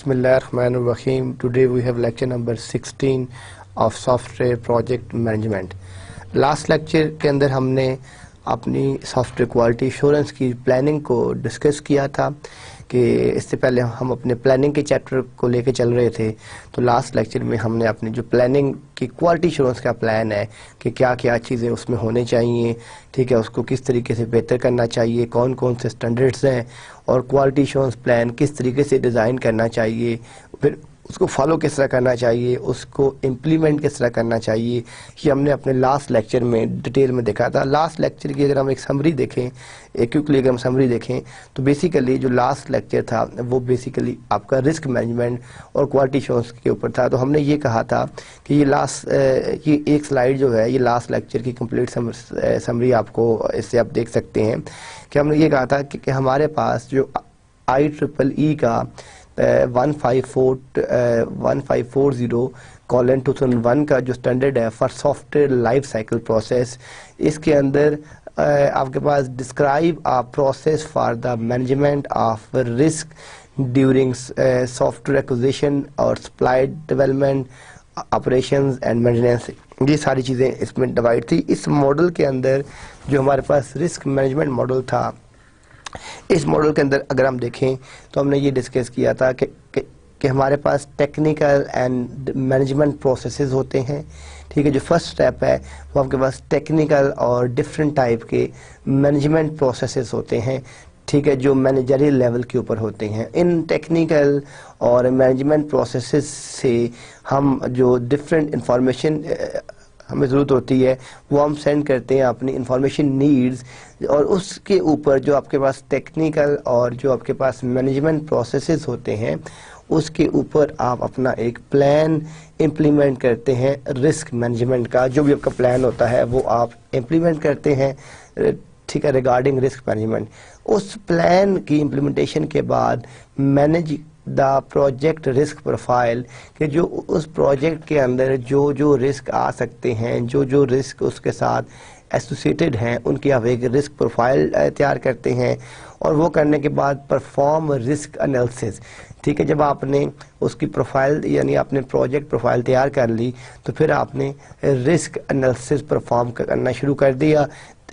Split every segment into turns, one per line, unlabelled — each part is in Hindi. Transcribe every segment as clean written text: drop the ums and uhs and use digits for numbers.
Bismillahirrahmanirrahim. Today we have lecture number 16 of software project management. Last lecture के अंदर हमने अपनी सॉफ्टवेयर क्वालिटी एश्योरेंस की प्लानिंग को डिस्कस किया था कि इससे पहले हम अपने प्लानिंग के चैप्टर को लेके चल रहे थे। तो लास्ट लेक्चर में हमने अपनी जो प्लानिंग की क्वालिटी एश्योरेंस का प्लान है कि क्या क्या चीज़ें उसमें होने चाहिए, ठीक है, उसको किस तरीके से बेहतर करना चाहिए, कौन कौन से स्टैंडर्ड्स हैं और क्वालिटी एश्योरेंस प्लान किस तरीके से डिज़ाइन करना चाहिए, फिर उसको फॉलो किस तरह करना चाहिए, उसको इम्प्लीमेंट किस तरह करना चाहिए, ये हमने अपने लास्ट लेक्चर में डिटेल में देखा था। लास्ट लेक्चर की अगर हम एक समरी देखें, एक क्विकली अगर हम समरी देखें तो बेसिकली जो लास्ट लेक्चर था वो बेसिकली आपका रिस्क मैनेजमेंट और क्वालिटी एश्योरेंस के ऊपर था। तो हमने ये कहा था कि ये लास्ट की एक स्लाइड जो है ये लास्ट लेक्चर की कंप्लीट समरी आपको इससे आप देख सकते हैं कि हमने ये कहा था कि हमारे पास जो IEEE का 1540:2001 का जो स्टैंडर्ड है for software life cycle process, इसके अंदर आपके पास describe a process for the management of risk during software acquisition और supply development operations and maintenance, ये सारी चीज़ें इसमें डिवाइड थी। इस मॉडल के अंदर जो हमारे पास रिस्क मैनेजमेंट मॉडल था, इस मॉडल के अंदर अगर हम देखें तो हमने ये डिस्कस किया था कि हमारे पास टेक्निकल एंड मैनेजमेंट प्रोसेसेस होते हैं, ठीक है। जो फर्स्ट स्टेप है वो आपके पास टेक्निकल और डिफरेंट टाइप के मैनेजमेंट प्रोसेसेस होते हैं, ठीक है, जो मैनेजरियल लेवल के ऊपर होते हैं। इन टेक्निकल और मैनेजमेंट प्रोसेसेस से हम जो डिफरेंट इंफॉर्मेशन हमें ज़रूरत होती है वो हम सेंड करते हैं अपनी इंफॉर्मेशन नीड्स, और उसके ऊपर जो आपके पास टेक्निकल और जो आपके पास मैनेजमेंट प्रोसेसेस होते हैं उसके ऊपर आप अपना एक प्लान इम्प्लीमेंट करते हैं। रिस्क मैनेजमेंट का जो भी आपका प्लान होता है वो आप इम्प्लीमेंट करते हैं, ठीक है, रिगार्डिंग रिस्क मैनेजमेंट। उस प्लान की इम्प्लीमेंटेशन के बाद manage the project risk profile कि जो उस प्रोजेक्ट के अंदर जो जो रिस्क आ सकते हैं, जो जो रिस्क उसके साथ एसोसिएटेड हैं, उनकी आप एक रिस्क प्रोफाइल तैयार करते हैं। और वो करने के बाद परफॉर्म रिस्क एनालिसिस, ठीक है, जब आपने उसकी प्रोफाइल यानी आपने प्रोजेक्ट प्रोफाइल तैयार कर ली तो फिर आपने रिस्क एनालिसिस परफॉर्म करना शुरू कर दिया।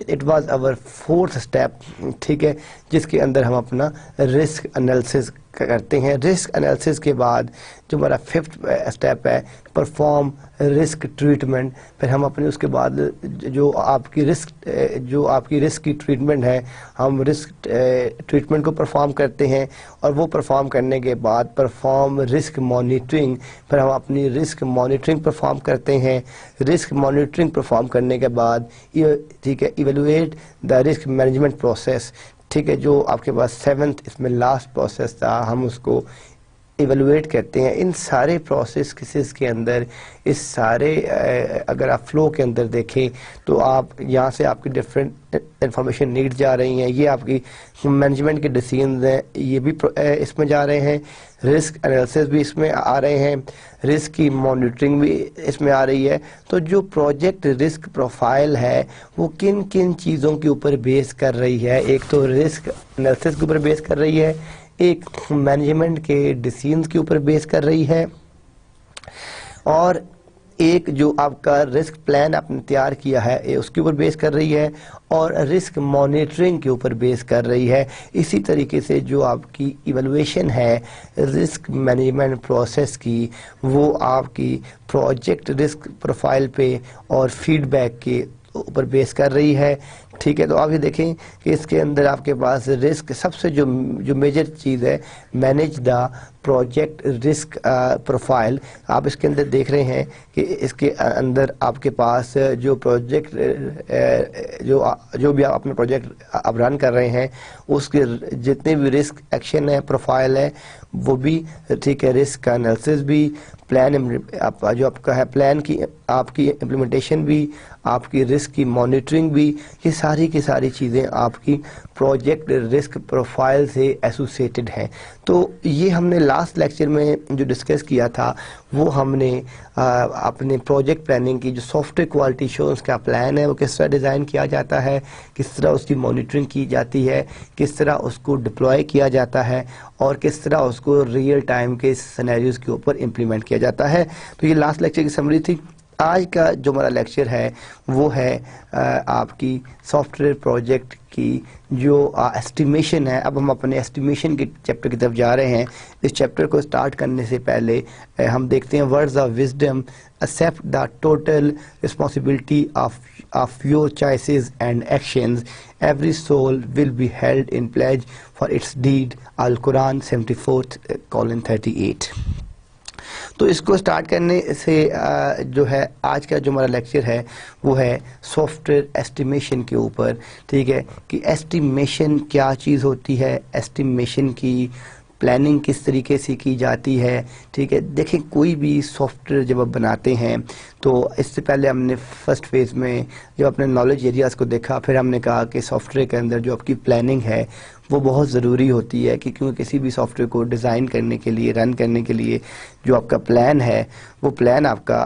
It was our fourth step, ठीक है, जिसके अंदर हम अपना रिस्क एनालिसिस करते हैं। रिस्क एनालिसिस के बाद जो हमारा फिफ्थ स्टेप है परफॉर्म रिस्क ट्रीटमेंट, फिर हम अपने उसके बाद जो आपकी रिस्क की ट्रीटमेंट है हम रिस्क ट्रीटमेंट को परफॉर्म करते हैं। और वो परफॉर्म करने के बाद परफॉर्म रिस्क मॉनिटरिंग, फिर हम अपनी रिस्क मॉनिटरिंग परफॉर्म करते हैं। रिस्क मॉनिटरिंग परफॉर्म करने के बाद ठीक है evaluate the risk management process, ठीक है, जो आपके पास सेवंथ इसमें लास्ट प्रोसेस था हम उसको इवेलुएट करते हैं। इन सारे प्रोसेस के अंदर इस सारे अगर आप फ्लो के अंदर देखें तो आप यहाँ से आपकी डिफरेंट इंफॉर्मेशन नीड जा रही हैं, ये आपकी मैनेजमेंट के डिसीजंस हैं, ये भी इसमें जा रहे हैं, रिस्क एनालिसिस भी इसमें आ रहे हैं, रिस्क की मॉनिटरिंग भी इसमें आ रही है। तो जो प्रोजेक्ट रिस्क प्रोफाइल है वो किन किन चीज़ों के ऊपर बेस कर रही है, एक तो रिस्क एनालिसिस के ऊपर बेस कर रही है, एक मैनेजमेंट के डिसीजंस के ऊपर बेस कर रही है, और एक जो आपका रिस्क प्लान आपने तैयार किया है उसके ऊपर बेस कर रही है, और रिस्क मॉनिटरिंग के ऊपर बेस कर रही है। इसी तरीके से जो आपकी इवैल्यूएशन है रिस्क मैनेजमेंट प्रोसेस की वो आपकी प्रोजेक्ट रिस्क प्रोफाइल पे और फीडबैक के ऊपर बेस कर रही है, ठीक है। तो आप ये देखें कि इसके अंदर आपके पास रिस्क सबसे जो मेजर चीज़ है manage the project risk profile. आप इसके अंदर देख रहे हैं कि इसके अंदर आपके पास जो प्रोजेक्ट जो भी आप अपने प्रोजेक्ट आप रन कर रहे हैं उसके जितने भी रिस्क एक्शन है प्रोफाइल है वो भी, ठीक है, रिस्क का एनालिसिस भी, प्लान जो आपका है प्लान की आपकी इम्प्लीमेंटेशन भी, आपकी रिस्क की मॉनिटरिंग भी, ये सारी की सारी चीज़ें आपकी प्रोजेक्ट रिस्क प्रोफाइल से एसोसिएटेड हैं। तो ये हमने लास्ट लेक्चर में जो डिस्कस किया था वो हमने अपने प्रोजेक्ट प्लानिंग की जो सॉफ्टवेयर क्वालिटी एश्योरेंस का प्लान है वो किस तरह डिज़ाइन किया जाता है, किस तरह उसकी मॉनिटरिंग की जाती है, किस तरह उसको डिप्लॉय किया जाता है और किस तरह उसको रियल टाइम के सिनेरियोज के ऊपर इम्प्लीमेंट किया जाता है। तो ये लास्ट लेक्चर की समरी थी। आज का जो हमारा लेक्चर है वो है आपकी सॉफ्टवेयर प्रोजेक्ट की जो एस्टिमेशन है। अब हम अपने एस्टिमेशन के चैप्टर की तरफ जा रहे हैं। इस चैप्टर को स्टार्ट करने से पहले हम देखते हैं words of wisdom, accept the total responsibility of your choices and actions. Every soul will be held in pledge for its deed. Al-Quran 74:38। तो इसको स्टार्ट करने से जो है आज का जो हमारा लेक्चर है वो है सॉफ्टवेयर एस्टिमेशन के ऊपर। ठीक है कि एस्टिमेशन क्या चीज़ होती है, एस्टिमेशन की प्लानिंग किस तरीके से की जाती है। ठीक है, देखें कोई भी सॉफ्टवेयर जब आप बनाते हैं तो इससे पहले हमने फर्स्ट फेज़ में जब अपने नॉलेज एरियाज़ को देखा, फिर हमने कहा कि सॉफ्टवेयर के अंदर जो आपकी प्लानिंग है वो बहुत ज़रूरी होती है कि क्योंकि किसी भी सॉफ्टवेयर को डिज़ाइन करने के लिए, रन करने के लिए जो आपका प्लान है वो प्लान आपका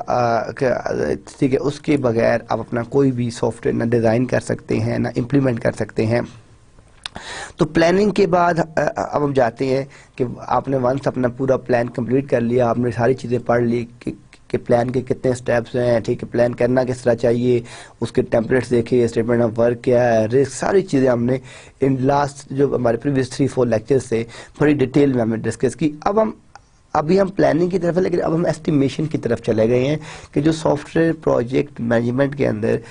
ठीक है, उसके बगैर आप अपना कोई भी सॉफ्टवेयर ना डिज़ाइन कर सकते हैं ना इम्प्लीमेंट कर सकते हैं। तो प्लानिंग के बाद अब हम जाते हैं कि आपने वंस अपना पूरा प्लान कंप्लीट कर लिया, आपने सारी चीज़ें पढ़ ली कि प्लान के कितने स्टेप्स हैं। ठीक है, प्लान करना किस तरह चाहिए, उसके टेम्पलेट्स देखे, स्टेटमेंट ऑफ वर्क क्या है, रिस्क, सारी चीज़ें हमने इन लास्ट जो हमारे प्रीवियस 3-4 लेक्चर्स से बड़ी डिटेल में हमने डिस्कस की। अभी हम प्लानिंग की तरफ है, लेकिन अब हम एस्टिमेशन की तरफ चले गए हैं कि जो सॉफ्टवेयर प्रोजेक्ट मैनेजमेंट के अंदर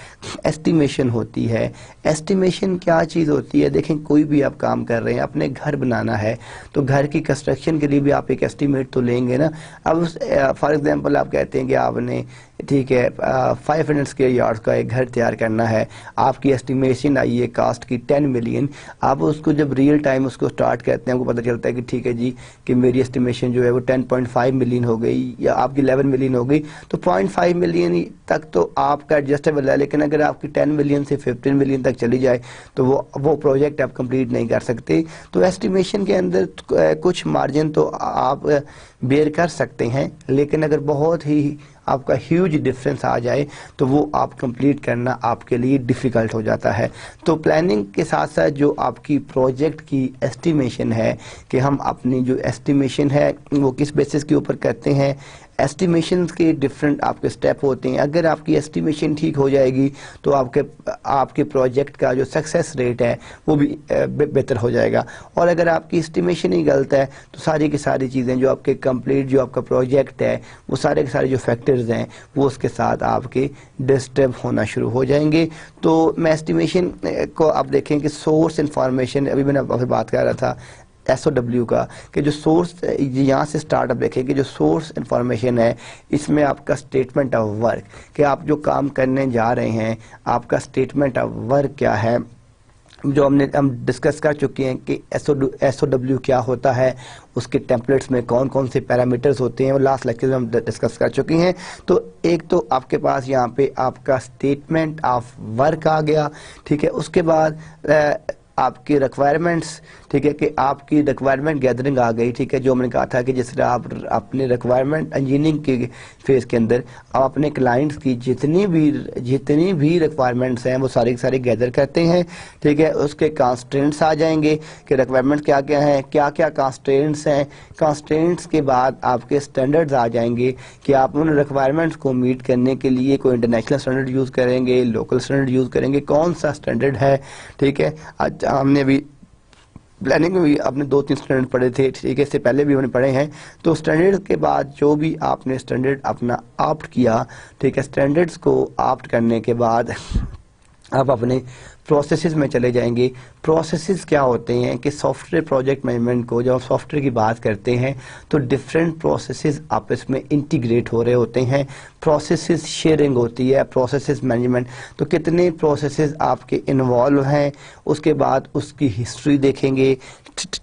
एस्टिमेशन होती है। एस्टिमेशन क्या चीज़ होती है? देखें कोई भी आप काम कर रहे हैं, अपने घर बनाना है तो घर की कंस्ट्रक्शन के लिए भी आप एक एस्टिमेट तो लेंगे ना। अब फॉर एग्जांपल आप कहते हैं कि आपने ठीक है 500 स्क्वायर यार्ड का एक घर तैयार करना है, आपकी एस्टिमेशन आई है कास्ट की 10 मिलियन। आप उसको जब रियल टाइम उसको स्टार्ट करते हैं, आपको पता चलता है कि ठीक है जी कि मेरी एस्टिमेशन जो है वो 10.5 मिलियन हो गई या आपकी 11 मिलियन हो गई, तो 0.5 मिलियन तक तो आपका एडजस्टेबल है। लेकिन अगर आपकी 10 मिलियन से 15 मिलियन तक चली जाए तो वो प्रोजेक्ट आप कंप्लीट नहीं कर सकते। तो एस्टिमेशन के अंदर कुछ मार्जिन तो आप बेयर कर सकते हैं, लेकिन अगर बहुत ही आपका ह्यूज डिफरेंस आ जाए तो वो आप कंप्लीट करना आपके लिए डिफ़िकल्ट हो जाता है। तो प्लानिंग के साथ साथ जो आपकी प्रोजेक्ट की एस्टिमेशन है कि हम अपनी जो एस्टिमेशन है वो किस बेसिस के ऊपर करते हैं। एस्टिमेशन के डिफरेंट आपके स्टेप होते हैं। अगर आपकी एस्टिमेशन ठीक हो जाएगी तो आपके प्रोजेक्ट का जो सक्सेस रेट है वो भी बेहतर हो जाएगा, और अगर आपकी एस्टिमेशन ही गलत है तो सारी की सारी चीज़ें जो आपके कंप्लीट जो आपका प्रोजेक्ट है वो सारे के सारे जो फैक्टर्स हैं वो उसके साथ आपके डिस्टर्ब होना शुरू हो जाएंगे। तो मैं एस्टिमेशन को आप देखें कि सोर्स इंफॉर्मेशन, अभी मैंने आपसे बात कर रहा था SOW का, कि जो सोर्स यहाँ से स्टार्टअप देखें कि जो सोर्स इंफॉर्मेशन है इसमें आपका स्टेटमेंट ऑफ वर्क, कि आप जो काम करने जा रहे हैं आपका स्टेटमेंट ऑफ वर्क क्या है, जो हम डिस्कस कर चुके हैं कि SOW क्या होता है, उसके टेम्पलेट्स में कौन कौन से पैरामीटर्स होते हैं, वो लास्ट लेक्चर में हम डिस्कस कर चुके हैं। तो एक तो आपके पास यहाँ पे आपका स्टेटमेंट ऑफ वर्क आ गया। ठीक है, उसके बाद आपकी रिक्वायरमेंट्स, ठीक है कि आपकी रिक्वायरमेंट गैदरिंग आ गई। ठीक है, जो हमने कहा था कि जिस तरह आप अपने रिक्वायरमेंट इंजीनियरिंग के फेज़ के अंदर आप अपने क्लाइंट्स की जितनी भी रिक्वायरमेंट्स हैं वो सारी की सारी गैदर करते हैं। ठीक है, उसके कंस्ट्रेंट्स आ जाएंगे कि रिक्वायरमेंट क्या क्या हैं, क्या क्या कंस्ट्रेंट्स हैं। कंस्ट्रेंट्स के बाद आपके स्टैंडर्ड्स आ जाएंगे कि आप उन रिक्वायरमेंट्स को मीट करने के लिए कोई इंटरनेशनल स्टैंडर्ड यूज़ करेंगे, लोकल स्टैंडर्ड यूज़ करेंगे, कौन सा स्टैंडर्ड है। ठीक है, हमने भी प्लानिंग में भी आपने 2-3 स्टैंडर्ड पढ़े थे। ठीक है, इससे पहले भी हमने पढ़े हैं। तो स्टैंडर्ड के बाद जो भी आपने स्टैंडर्ड अपना ऑप्ट किया, ठीक है, स्टैंडर्ड्स को ऑप्ट करने के बाद आप अपने प्रोसेसेस में चले जाएंगे। प्रोसेसेस क्या होते हैं कि सॉफ्टवेयर प्रोजेक्ट मैनेजमेंट को जब आप सॉफ्टवेयर की बात करते हैं तो डिफरेंट प्रोसेसेस आपस में इंटीग्रेट हो रहे होते हैं, प्रोसेसेस शेयरिंग होती है, प्रोसेसेस मैनेजमेंट, तो कितने प्रोसेसेस आपके इन्वॉल्व हैं, उसके बाद उसकी हिस्ट्री देखेंगे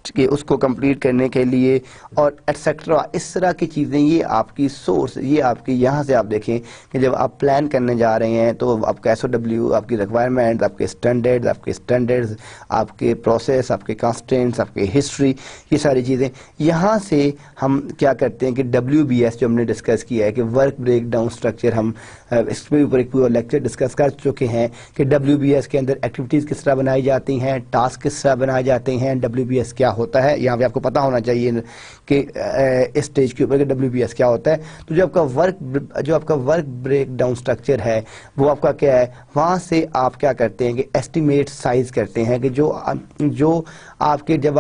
कि उसको कंप्लीट करने के लिए और एटसेट्रा, इस तरह की चीज़ें। ये आपकी सोर्स, ये आपकी, यहाँ से आप देखें कि जब आप प्लान करने जा रहे हैं तो आपका SOW, आपकी रिक्वायरमेंट, आपके स्टैंडर्ड्स, आपके प्रोसेस, आपके कंस्ट्रेंट्स, आपके हिस्ट्री, ये सारी चीज़ें। यहाँ से हम क्या करते हैं कि WBS जो हमने डिस्कस किया है कि वर्क ब्रेक डाउन स्ट्रक्चर, हम इसके ऊपर एक पूरा लेक्चर डिस्कस कर चुके हैं कि WBS के अंदर एक्टिविटीज़ किस तरह बनाई जाती हैं, टास्क किस तरह बनाए जाते हैं, WBS क्या होता है। यहाँ पे आपको पता होना चाहिए कि इस स्टेज के ऊपर कि WBS क्या होता है। तो जो आपका वर्क ब्रेक डाउन स्ट्रक्चर है वो आपका क्या है, वहाँ से आप क्या करते हैं कि एस्टिमेट साइज करते हैं कि जो आपके जब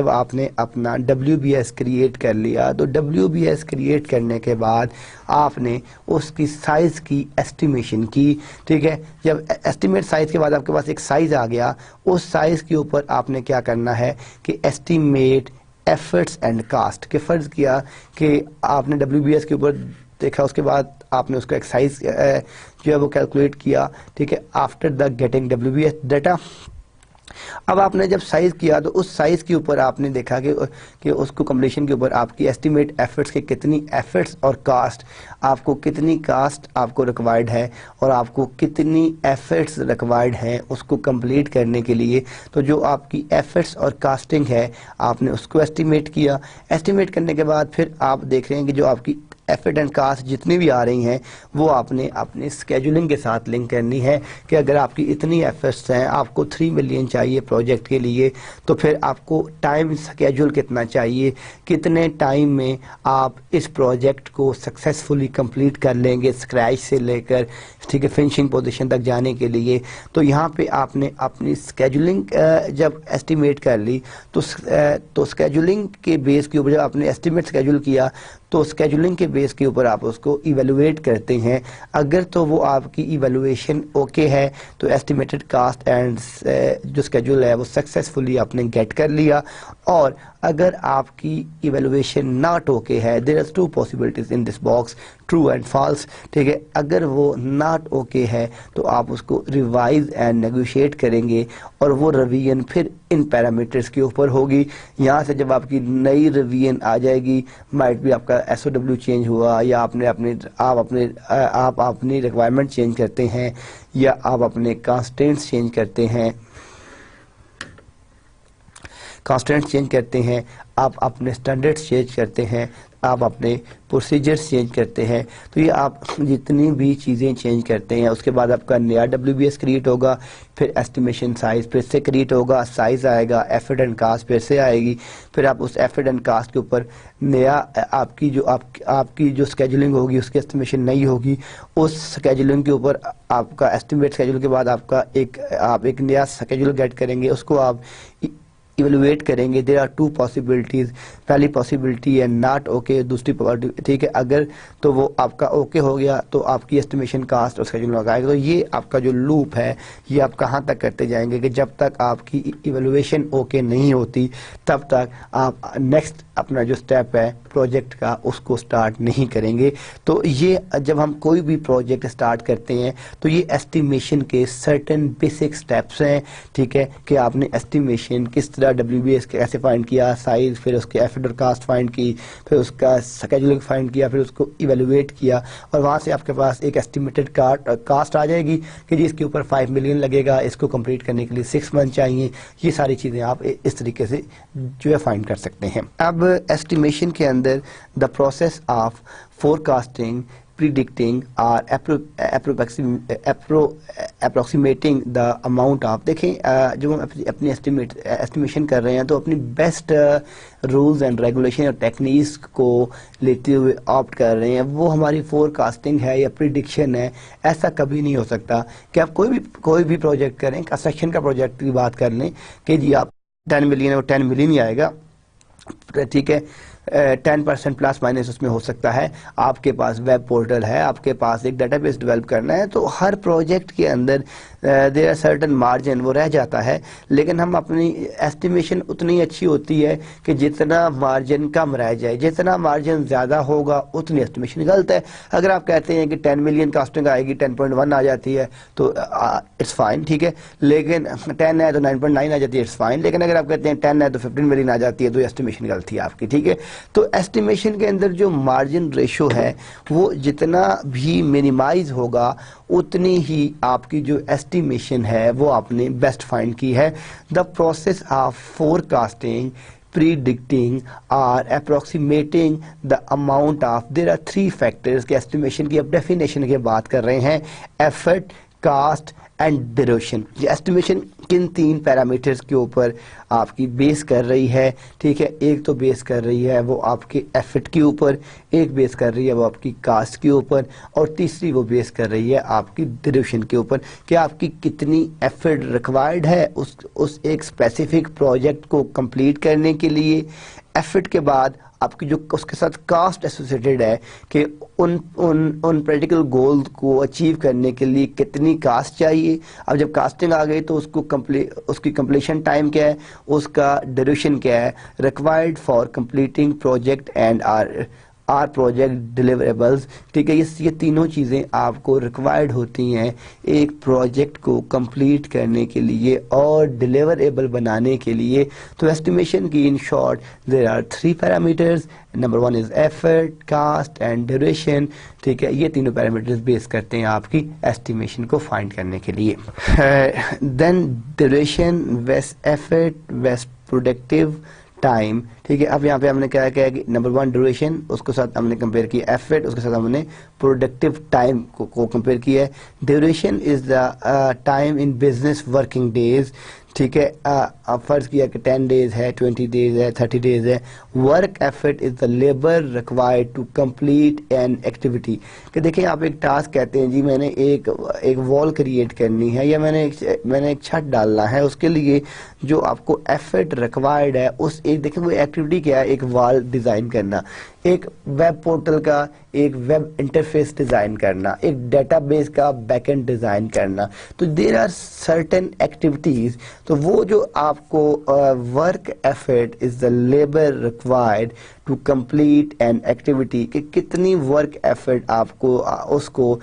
आपने अपना WBS क्रिएट कर लिया, तो WBS क्रिएट करने के बाद आपने उसकी साइज की एस्टिमेशन की, ठीक है। जब एस्टिमेट साइज के बाद आपके पास एक साइज आ गया, उस साइज के ऊपर आपने क्या करना है कि एस्टिमेट एफर्ट्स एंड कास्ट, के फर्ज किया कि आपने WBS के ऊपर देखा, उसके बाद आपने उसका एक साइज जो है वो कैलकुलेट किया, ठीक है, after the getting WBS data. अब आपने जब साइज किया तो उस साइज के ऊपर आपने देखा कि उसको कंप्लीशन के ऊपर आपकी एस्टिमेट एफर्ट्स के कितनी एफर्ट्स और कास्ट, आपको कितनी कास्ट आपको रिक्वायर्ड है और आपको कितनी एफर्ट्स रिक्वायर्ड हैं उसको कंप्लीट करने के लिए। तो जो आपकी एफर्ट्स और कास्टिंग है आपने उसको एस्टिमेट किया। एस्टिमेट करने के बाद फिर आप देख रहे हैं कि जो आपकी एफर्ट एंड कास्ट जितनी भी आ रही हैं वो आपने अपने स्केजुलिंग के साथ लिंक करनी है कि अगर आपकी इतनी एफर्ट्स हैं, आपको 3 मिलियन चाहिए प्रोजेक्ट के लिए, तो फिर आपको टाइम स्केजुल कितना चाहिए, कितने टाइम में आप इस प्रोजेक्ट को सक्सेसफुली कंप्लीट कर लेंगे स्क्रैच से लेकर, ठीक है, फिनिशिंग पोजीशन तक जाने के लिए। तो यहाँ पे आपने अपनी स्केजुलिंग जब एस्टिमेट कर ली तो स्केजुलिंग के बेस के ऊपर जब आपने एस्टिमेट स्केजुल किया तो स्केजुलिंग के बेस के ऊपर आप उसको इवेलुएट करते हैं। अगर तो वो आपकी इवेलुएशन ओके है तो एस्टिमेटेड कास्ट एंड जो स्केजुल है वो सक्सेसफुली आपने गेट कर लिया। और अगर आपकी इवेलुएशन नॉट ओके है, there are 2 possibilities in this box, true and false, ठीक है। अगर वो नॉट ओके है तो आप उसको रिवाइज एंड नेगोशिएट करेंगे और वो रिवीजन फिर इन पैरामीटर्स के ऊपर होगी। यहाँ से जब आपकी नई रिवीजन आ जाएगी, माइट भी आपका SOW चेंज हुआ या आप अपनी रिक्वायरमेंट चेंज करते हैं या आप अपने कंस्ट्रेंट्स चेंज करते हैं, आप अपने स्टैंडर्ड्स चेंज करते हैं, आप अपने प्रोसीजर्स चेंज करते हैं। तो ये आप जितनी भी चीज़ें चेंज करते हैं उसके बाद आपका नया WBS क्रिएट होगा, फिर एस्टिमेशन साइज फिर से क्रिएट होगा, साइज आएगा, एफर्ट एंड कास्ट फिर से आएगी, फिर आप उस एफर्ट एंड कास्ट के ऊपर नया आपकी जो स्केजुलिंग होगी उसकी एस्टिमेशन नई होगी, उस स्केजुलिंग के ऊपर आपका एस्टिमेट स्केजुल के बाद आप एक नया स्केजुल गेट करेंगे, उसको आप इवेलुएट करेंगे। देयर आर 2 पॉसिबिलिटीज, पहली पॉसिबिलिटी है नॉट ओके, दूसरी ठीक है, अगर तो वो आपका ओके हो गया तो आपकी एस्टिमेशन कास्ट और स्केड्यूल लगाएगा। तो ये आपका जो लूप है ये आप कहाँ तक करते जाएंगे कि जब तक आपकी इवेलुएशन ओके नहीं होती तब तक आप नेक्स्ट अपना जो स्टेप है प्रोजेक्ट का उसको स्टार्ट नहीं करेंगे। तो ये जब हम कोई भी प्रोजेक्ट स्टार्ट करते हैं तो ये एस्टिमेशन के सर्टेन बेसिक स्टेप्स हैं, ठीक है, कि आपने एस्टिमेशन किस तरह WBS कैसे फाइंड किया, साइज, फिर उसके एफर्ट और कास्ट फाइंड की, फिर उसका स्केड्यूलिंग फाइंड किया, फिर उसको इवेलुएट किया और वहाँ से आपके पास एक एस्टिमेटेड कास्ट आ जाएगी कि जी इसके ऊपर 5 मिलियन लगेगा, इसको कंप्लीट करने के लिए 6 मंथ चाहिए। ये सारी चीज़ें आप इस तरीके से जो है फाइंड कर सकते हैं। अब एस्टिमेशन के अंदर the process of forecasting, predicting और अप्रोक्सीमेटिंग द अमाउंट ऑफ, देखें जब हम अपनी एस्टिमेशन कर रहे हैं तो अपनी बेस्ट रूल्स एंड रेगुलेशन और टेक्निक्स को लेते हुए ऑप्ट कर रहे हैं, वो हमारी फोरकास्टिंग है या प्रिडिक्शन है। ऐसा कभी नहीं हो सकता कि आप कोई भी प्रोजेक्ट करें, कंस्ट्रक्शन का प्रोजेक्ट की बात कर लें कि जी आप 10 मिलियन और 10 मिलियन ही आएगा, ठीक है, 10% प्लस माइनस उसमें हो सकता है। आपके पास वेब पोर्टल है, आपके पास एक डेटाबेस डेवलप करना है, तो हर प्रोजेक्ट के अंदर देयर आर सर्टेन मार्जिन वो रह जाता है, लेकिन हम अपनी एस्टिमेशन उतनी अच्छी होती है कि जितना मार्जिन कम रह जाए, जितना मार्जिन ज़्यादा होगा उतनी एस्टिमेशन गलत है। अगर आप कहते हैं कि 10 मिलियन कॉस्टिंग आएगी, 10.1 आ जाती है तो इट्स फाइन, ठीक है, लेकिन 10 है तो 9.9 आ जाती है, इट्स फाइन, लेकिन अगर आप कहते हैं 10 है तो 15 मिलियन आ जाती है तो एस्टिमेशन गलती है आपकी, ठीक है। तो एस्टिमेशन के अंदर जो मार्जिन रेशो है वो जितना भी मिनिमाइज होगा उतनी ही आपकी जो एस्टिमेशन है वो आपने बेस्ट फाइंड की है। The process of forecasting, predicting or approximating the amount of, there are 3 factors के estimation की अब definition की बात कर रहे हैं, effort, cost एंड ड्यूरेशन। ये एस्टिमेशन किन 3 पैरामीटर्स के ऊपर आपकी बेस कर रही है, ठीक है। एक तो बेस कर रही है वो आपके एफर्ट के ऊपर, एक बेस कर रही है वो आपकी कास्ट के ऊपर, और तीसरी वो बेस कर रही है आपकी ड्यूरेशन के ऊपर कि आपकी कितनी एफर्ट रिक्वायर्ड है उस एक स्पेसिफिक प्रोजेक्ट को कंप्लीट करने के लिए। एफर्ट के बाद आपकी जो उसके साथ कास्ट एसोसिएटेड है कि उन प्रैक्टिकल गोल को अचीव करने के लिए कितनी कास्ट चाहिए। अब जब कास्टिंग आ गई तो उसकी कंप्लीशन टाइम क्या है, उसका ड्यूरेशन क्या है, required for completing project and or project deliverables, ठीक है। ये तीनों चीज़ें आपको रिक्वायर्ड होती हैं एक प्रोजेक्ट को कंप्लीट करने के लिए और डिलीवरेबल बनाने के लिए। तो एस्टिमेशन की in short there are 3 parameters, number 1 is effort, cost and duration, ठीक है। ये तीनों पैरामीटर्स बेस करते हैं आपकी एस्टिमेशन को फाइंड करने के लिए। देन ड्यूरेशन वेस एफर्ट वेस प्रोडक्टिव टाइम, ठीक है। अब यहाँ पे हमने क्या किया कि नंबर 1 ड्यूरेशन, उसके साथ हमने कंपेयर किया एफर्ट, उसके साथ हमने प्रोडक्टिव टाइम को कंपेयर किया है। Duration is the time in business working days, ठीक है। अब फर्ज किया कि 10 डेज है, 20 डेज है, 30 डेज है। Work effort is the labour required to complete an activity, कि देखिए आप एक टास्क कहते हैं जी मैंने एक वॉल क्रिएट करनी है या मैंने एक छत डालना है, उसके लिए जो आपको एफर्ट रिक्वायर्ड है उस एक देखिए वो एक्टिविटी क्या है, एक वॉल डिज़ाइन करना, एक वेब पोर्टल का एक वेब इंटरफेस डिज़ाइन करना, एक डेटाबेस का बैकएंड डिज़ाइन करना। तो देयर आर सर्टेन एक्टिविटीज़, तो वो जो आपको work effort is the labour required to complete an activity, कि कितनी वर्क एफर्ट आपको उसको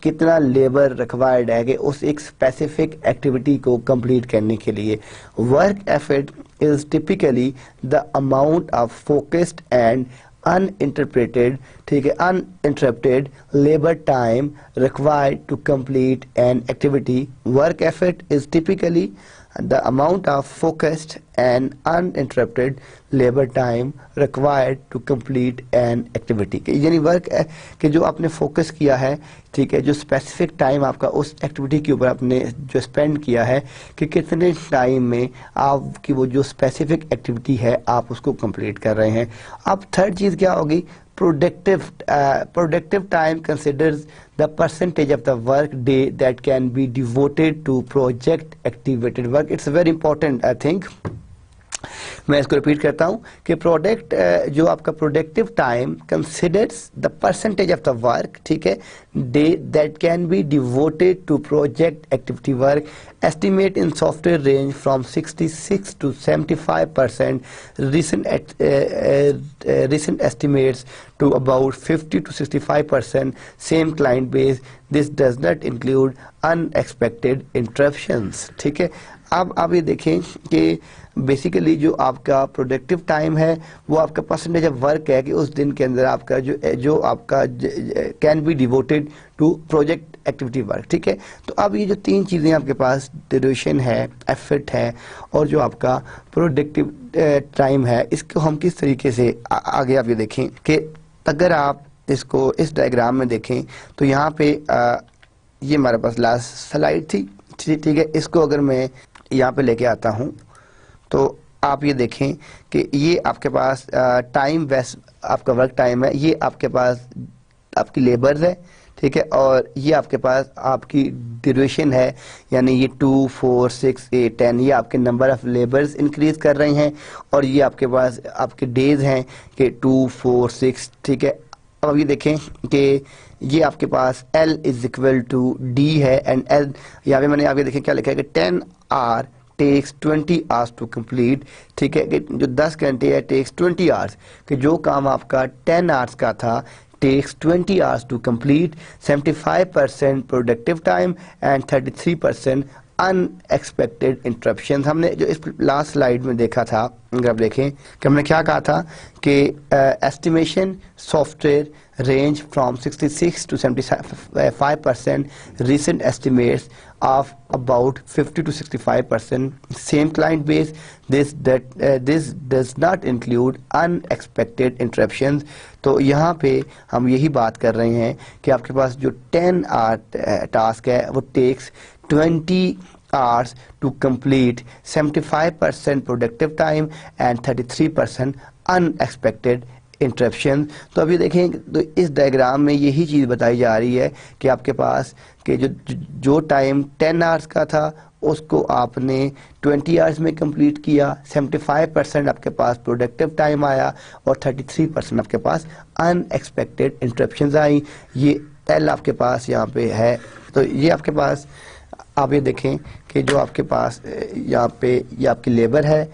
कितना लेबर रिक्वायर्ड है कि उस एक स्पेसिफिक एक्टिविटी को कंप्लीट करने के लिए। Work effort is typically the amount of focused and uninterpreted, ठीक है, uninterrupted labor time required to complete an activity. Work effort is typically the amount of focused and uninterrupted labor time required to complete an activity. यानी वर्क कि जो आपने फोकस किया है, ठीक है, जो स्पेसिफिक टाइम आपका उस एक्टिविटी के ऊपर आपने जो स्पेंड किया है कि कितने टाइम में आपकी वो जो स्पेसिफिक एक्टिविटी है आप उसको कंप्लीट कर रहे हैं। अब थर्ड चीज़ क्या होगी, productive time considers the percentage of the work day that can be devoted to project activated work. It's very important, I think. मैं इसको रिपीट करता हूँ कि जो आपका productive time considers the percentage of the work, ठीक है, day that can be devoted to project activity work. Estimate in software range from 66 to 75%, recent estimates to about 50 to 65%, same client base. This does not include unexpected interruptions, ठीक है। अब आप ये देखें कि बेसिकली जो आपका प्रोडक्टिव टाइम है वो आपका परसेंटेज ऑफ वर्क है कि उस दिन के अंदर आपका जो आपका can be devoted to project activity work, ठीक है। तो अब ये जो 3 चीज़ें आपके पास, ड्यूरेशन है, एफर्ट है और जो आपका प्रोडक्टिव टाइम है, इसको हम किस तरीके से आगे आप ये देखें कि अगर आप इसको इस डायग्राम में देखें तो यहाँ पे ये हमारे पास लास्ट स्लाइड थी, ठीक है। इसको अगर मैं यहाँ पे लेके आता हूँ तो आप ये देखें कि ये आपके पास टाइम वेस्ट आपका वर्क टाइम है, ये आपके पास आपकी लेबर्स है, ठीक है, और ये आपके पास आपकी ड्यूरेशन है, यानी ये 2, 4, 6, 8, 10 ये आपके नंबर ऑफ लेबर्स इंक्रीज कर रहे हैं, और ये आपके पास आपके डेज हैं कि 2, 4, 6, ठीक है। अब ये देखें कि ये आपके पास L is equal to D है, एंड L यहाँ पे मैंने आगे देखें क्या लिखा है कि 10 hour takes 20 hours to complete, ठीक है, कि जो 10 घंटे है टेक्स 20 आवर्स, कि जो काम आपका 10 आवर्स का था takes 20 hours to complete, 75% productive time and 33% unexpected interruptions. हमने जो इस लास्ट स्लाइड में देखा था, अगर आप देखें कि हमने क्या कहा था कि estimation software range from 66 to 75%, recent estimates of about 50 to 65%, same client base. This does not include unexpected interruptions. तो यहाँ पे हम यही बात कर रहे हैं कि आपके पास जो 10 hour टास्क है वो takes 20 hours to complete, 75% productive time and 33% unexpected interruption. तो अभी देखें तो इस डायग्राम में यही चीज़ बताई जा रही है कि आपके पास कि जो टाइम 10 आवर्स का था उसको आपने 20 आवर्स में कंप्लीट किया, 75% आपके पास प्रोडक्टिव टाइम आया और 33% आपके पास अनएक्सपेक्टेड इंटरप्शंस आई। ये L आपके पास यहाँ पे है। तो ये आपके पास आप ये देखें कि जो आपके पास यहाँ पे ये आपकी लेबर है,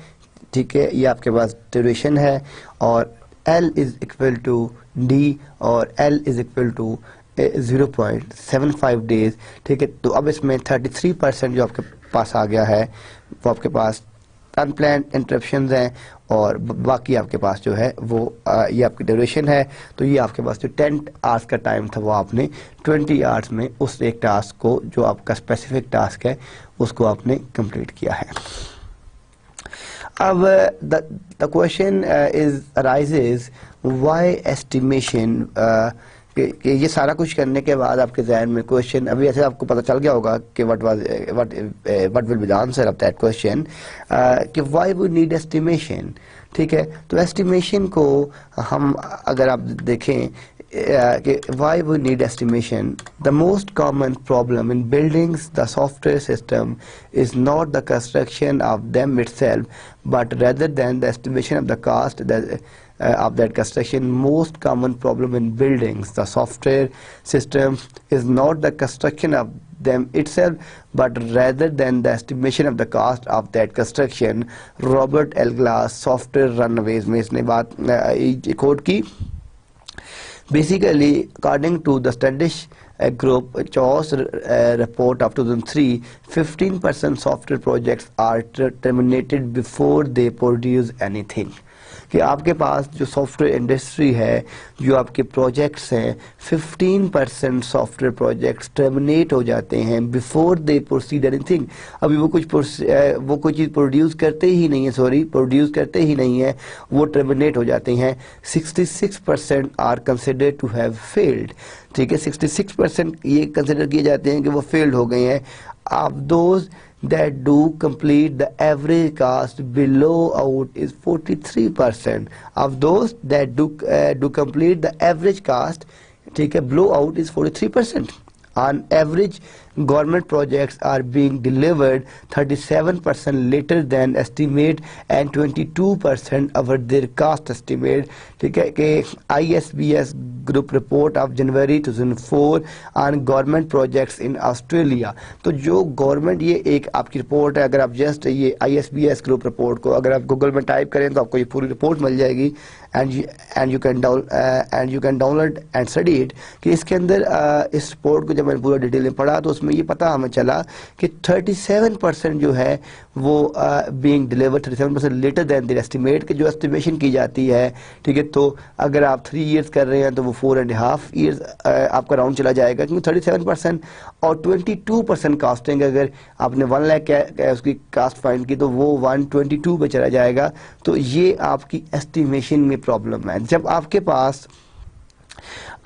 ठीक है, ये आपके पास ड्यूरेशन है, और L is equal to D और L is equal to 0.75 days, ठीक है। तो अब इसमें 33% जो आपके पास आ गया है वो आपके पास अनप्लान्ड इंटरप्शंस हैं, और बाकी आपके पास जो है वो ये आपकी ड्यूरेशन है। तो ये आपके पास जो 10 आवर्स का टाइम था वो आपने 20 आवर्स में उस एक टास्क को, जो आपका स्पेसिफिक टास्क है, उसको आपने कंप्लीट किया है। अब the question arises why estimation, कि ये सारा कुछ करने के बाद आपके जहन में क्वेश्चन, अभी ऐसे आपको पता चल गया होगा कि what will be the answer of that question, कि why we need estimation, ठीक है। तो estimation को हम अगर आप देखें कि why we need estimation, the most common problem in buildings the software system is not the construction of them itself, but rather than the estimation of the cost of that construction. Most common problem in buildings the software system is not the construction of them itself, but rather than the estimation of the cost of that construction. Robert L. Glass, Software Runaways में इसने बात कोट की। Basically, according to the Standish Group Chaos report of 2003, 15% software projects are terminated before they produce anything. कि आपके पास जो सॉफ्टवेयर इंडस्ट्री है, जो आपके प्रोजेक्ट्स हैं, 15% सॉफ्टवेयर प्रोजेक्ट्स टर्मिनेट हो जाते हैं बिफोर दे प्रोसीड एनीथिंग। अभी वो कोई चीज़ प्रोड्यूस करते ही नहीं है, वो टर्मिनेट हो जाते हैं। 66% are considered to have failed, ठीक है, 66% ये कंसिडर किए जाते हैं कि वो फेल्ड हो गए हैं। Of those that do complete, the average cost below out is 43%. Of those that do complete, the average cost, ठीक है, below out is 43%. On average, government projects are being delivered 37% later than estimate and 22% over their cost estimate, ठीक है, कि ISBS group report of January 2004 on government projects in Australia। तो जो गवर्नमेंट, ये एक आपकी रिपोर्ट है, अगर आप जस्ट ये ISBS ग्रुप रिपोर्ट को अगर आप गूगल में टाइप करें तो आपको ये पूरी रिपोर्ट मिल जाएगी, and you can download and study it. कि इसके अंदर इस रिपोर्ट को जब मैंने पूरा डिटेल में पढ़ा तो उसमें ये पता हमें चला कि 37% जो है वो being deliver 37% later than their estimate, कि जो एस्टिमेशन की जाती है, ठीक है। तो अगर आप 3 इयर्स कर रहे हैं तो वो 4.5 ईयर्स आपका राउंड चला जाएगा, क्योंकि 37% और 22% कास्टिंग, अगर आपने 1 लाख उसकी कास्ट फाइंड की तो वो 122 पे चला जाएगा। तो ये आपकी एस्टिमेशन में प्रॉब्लम है। जब आपके पास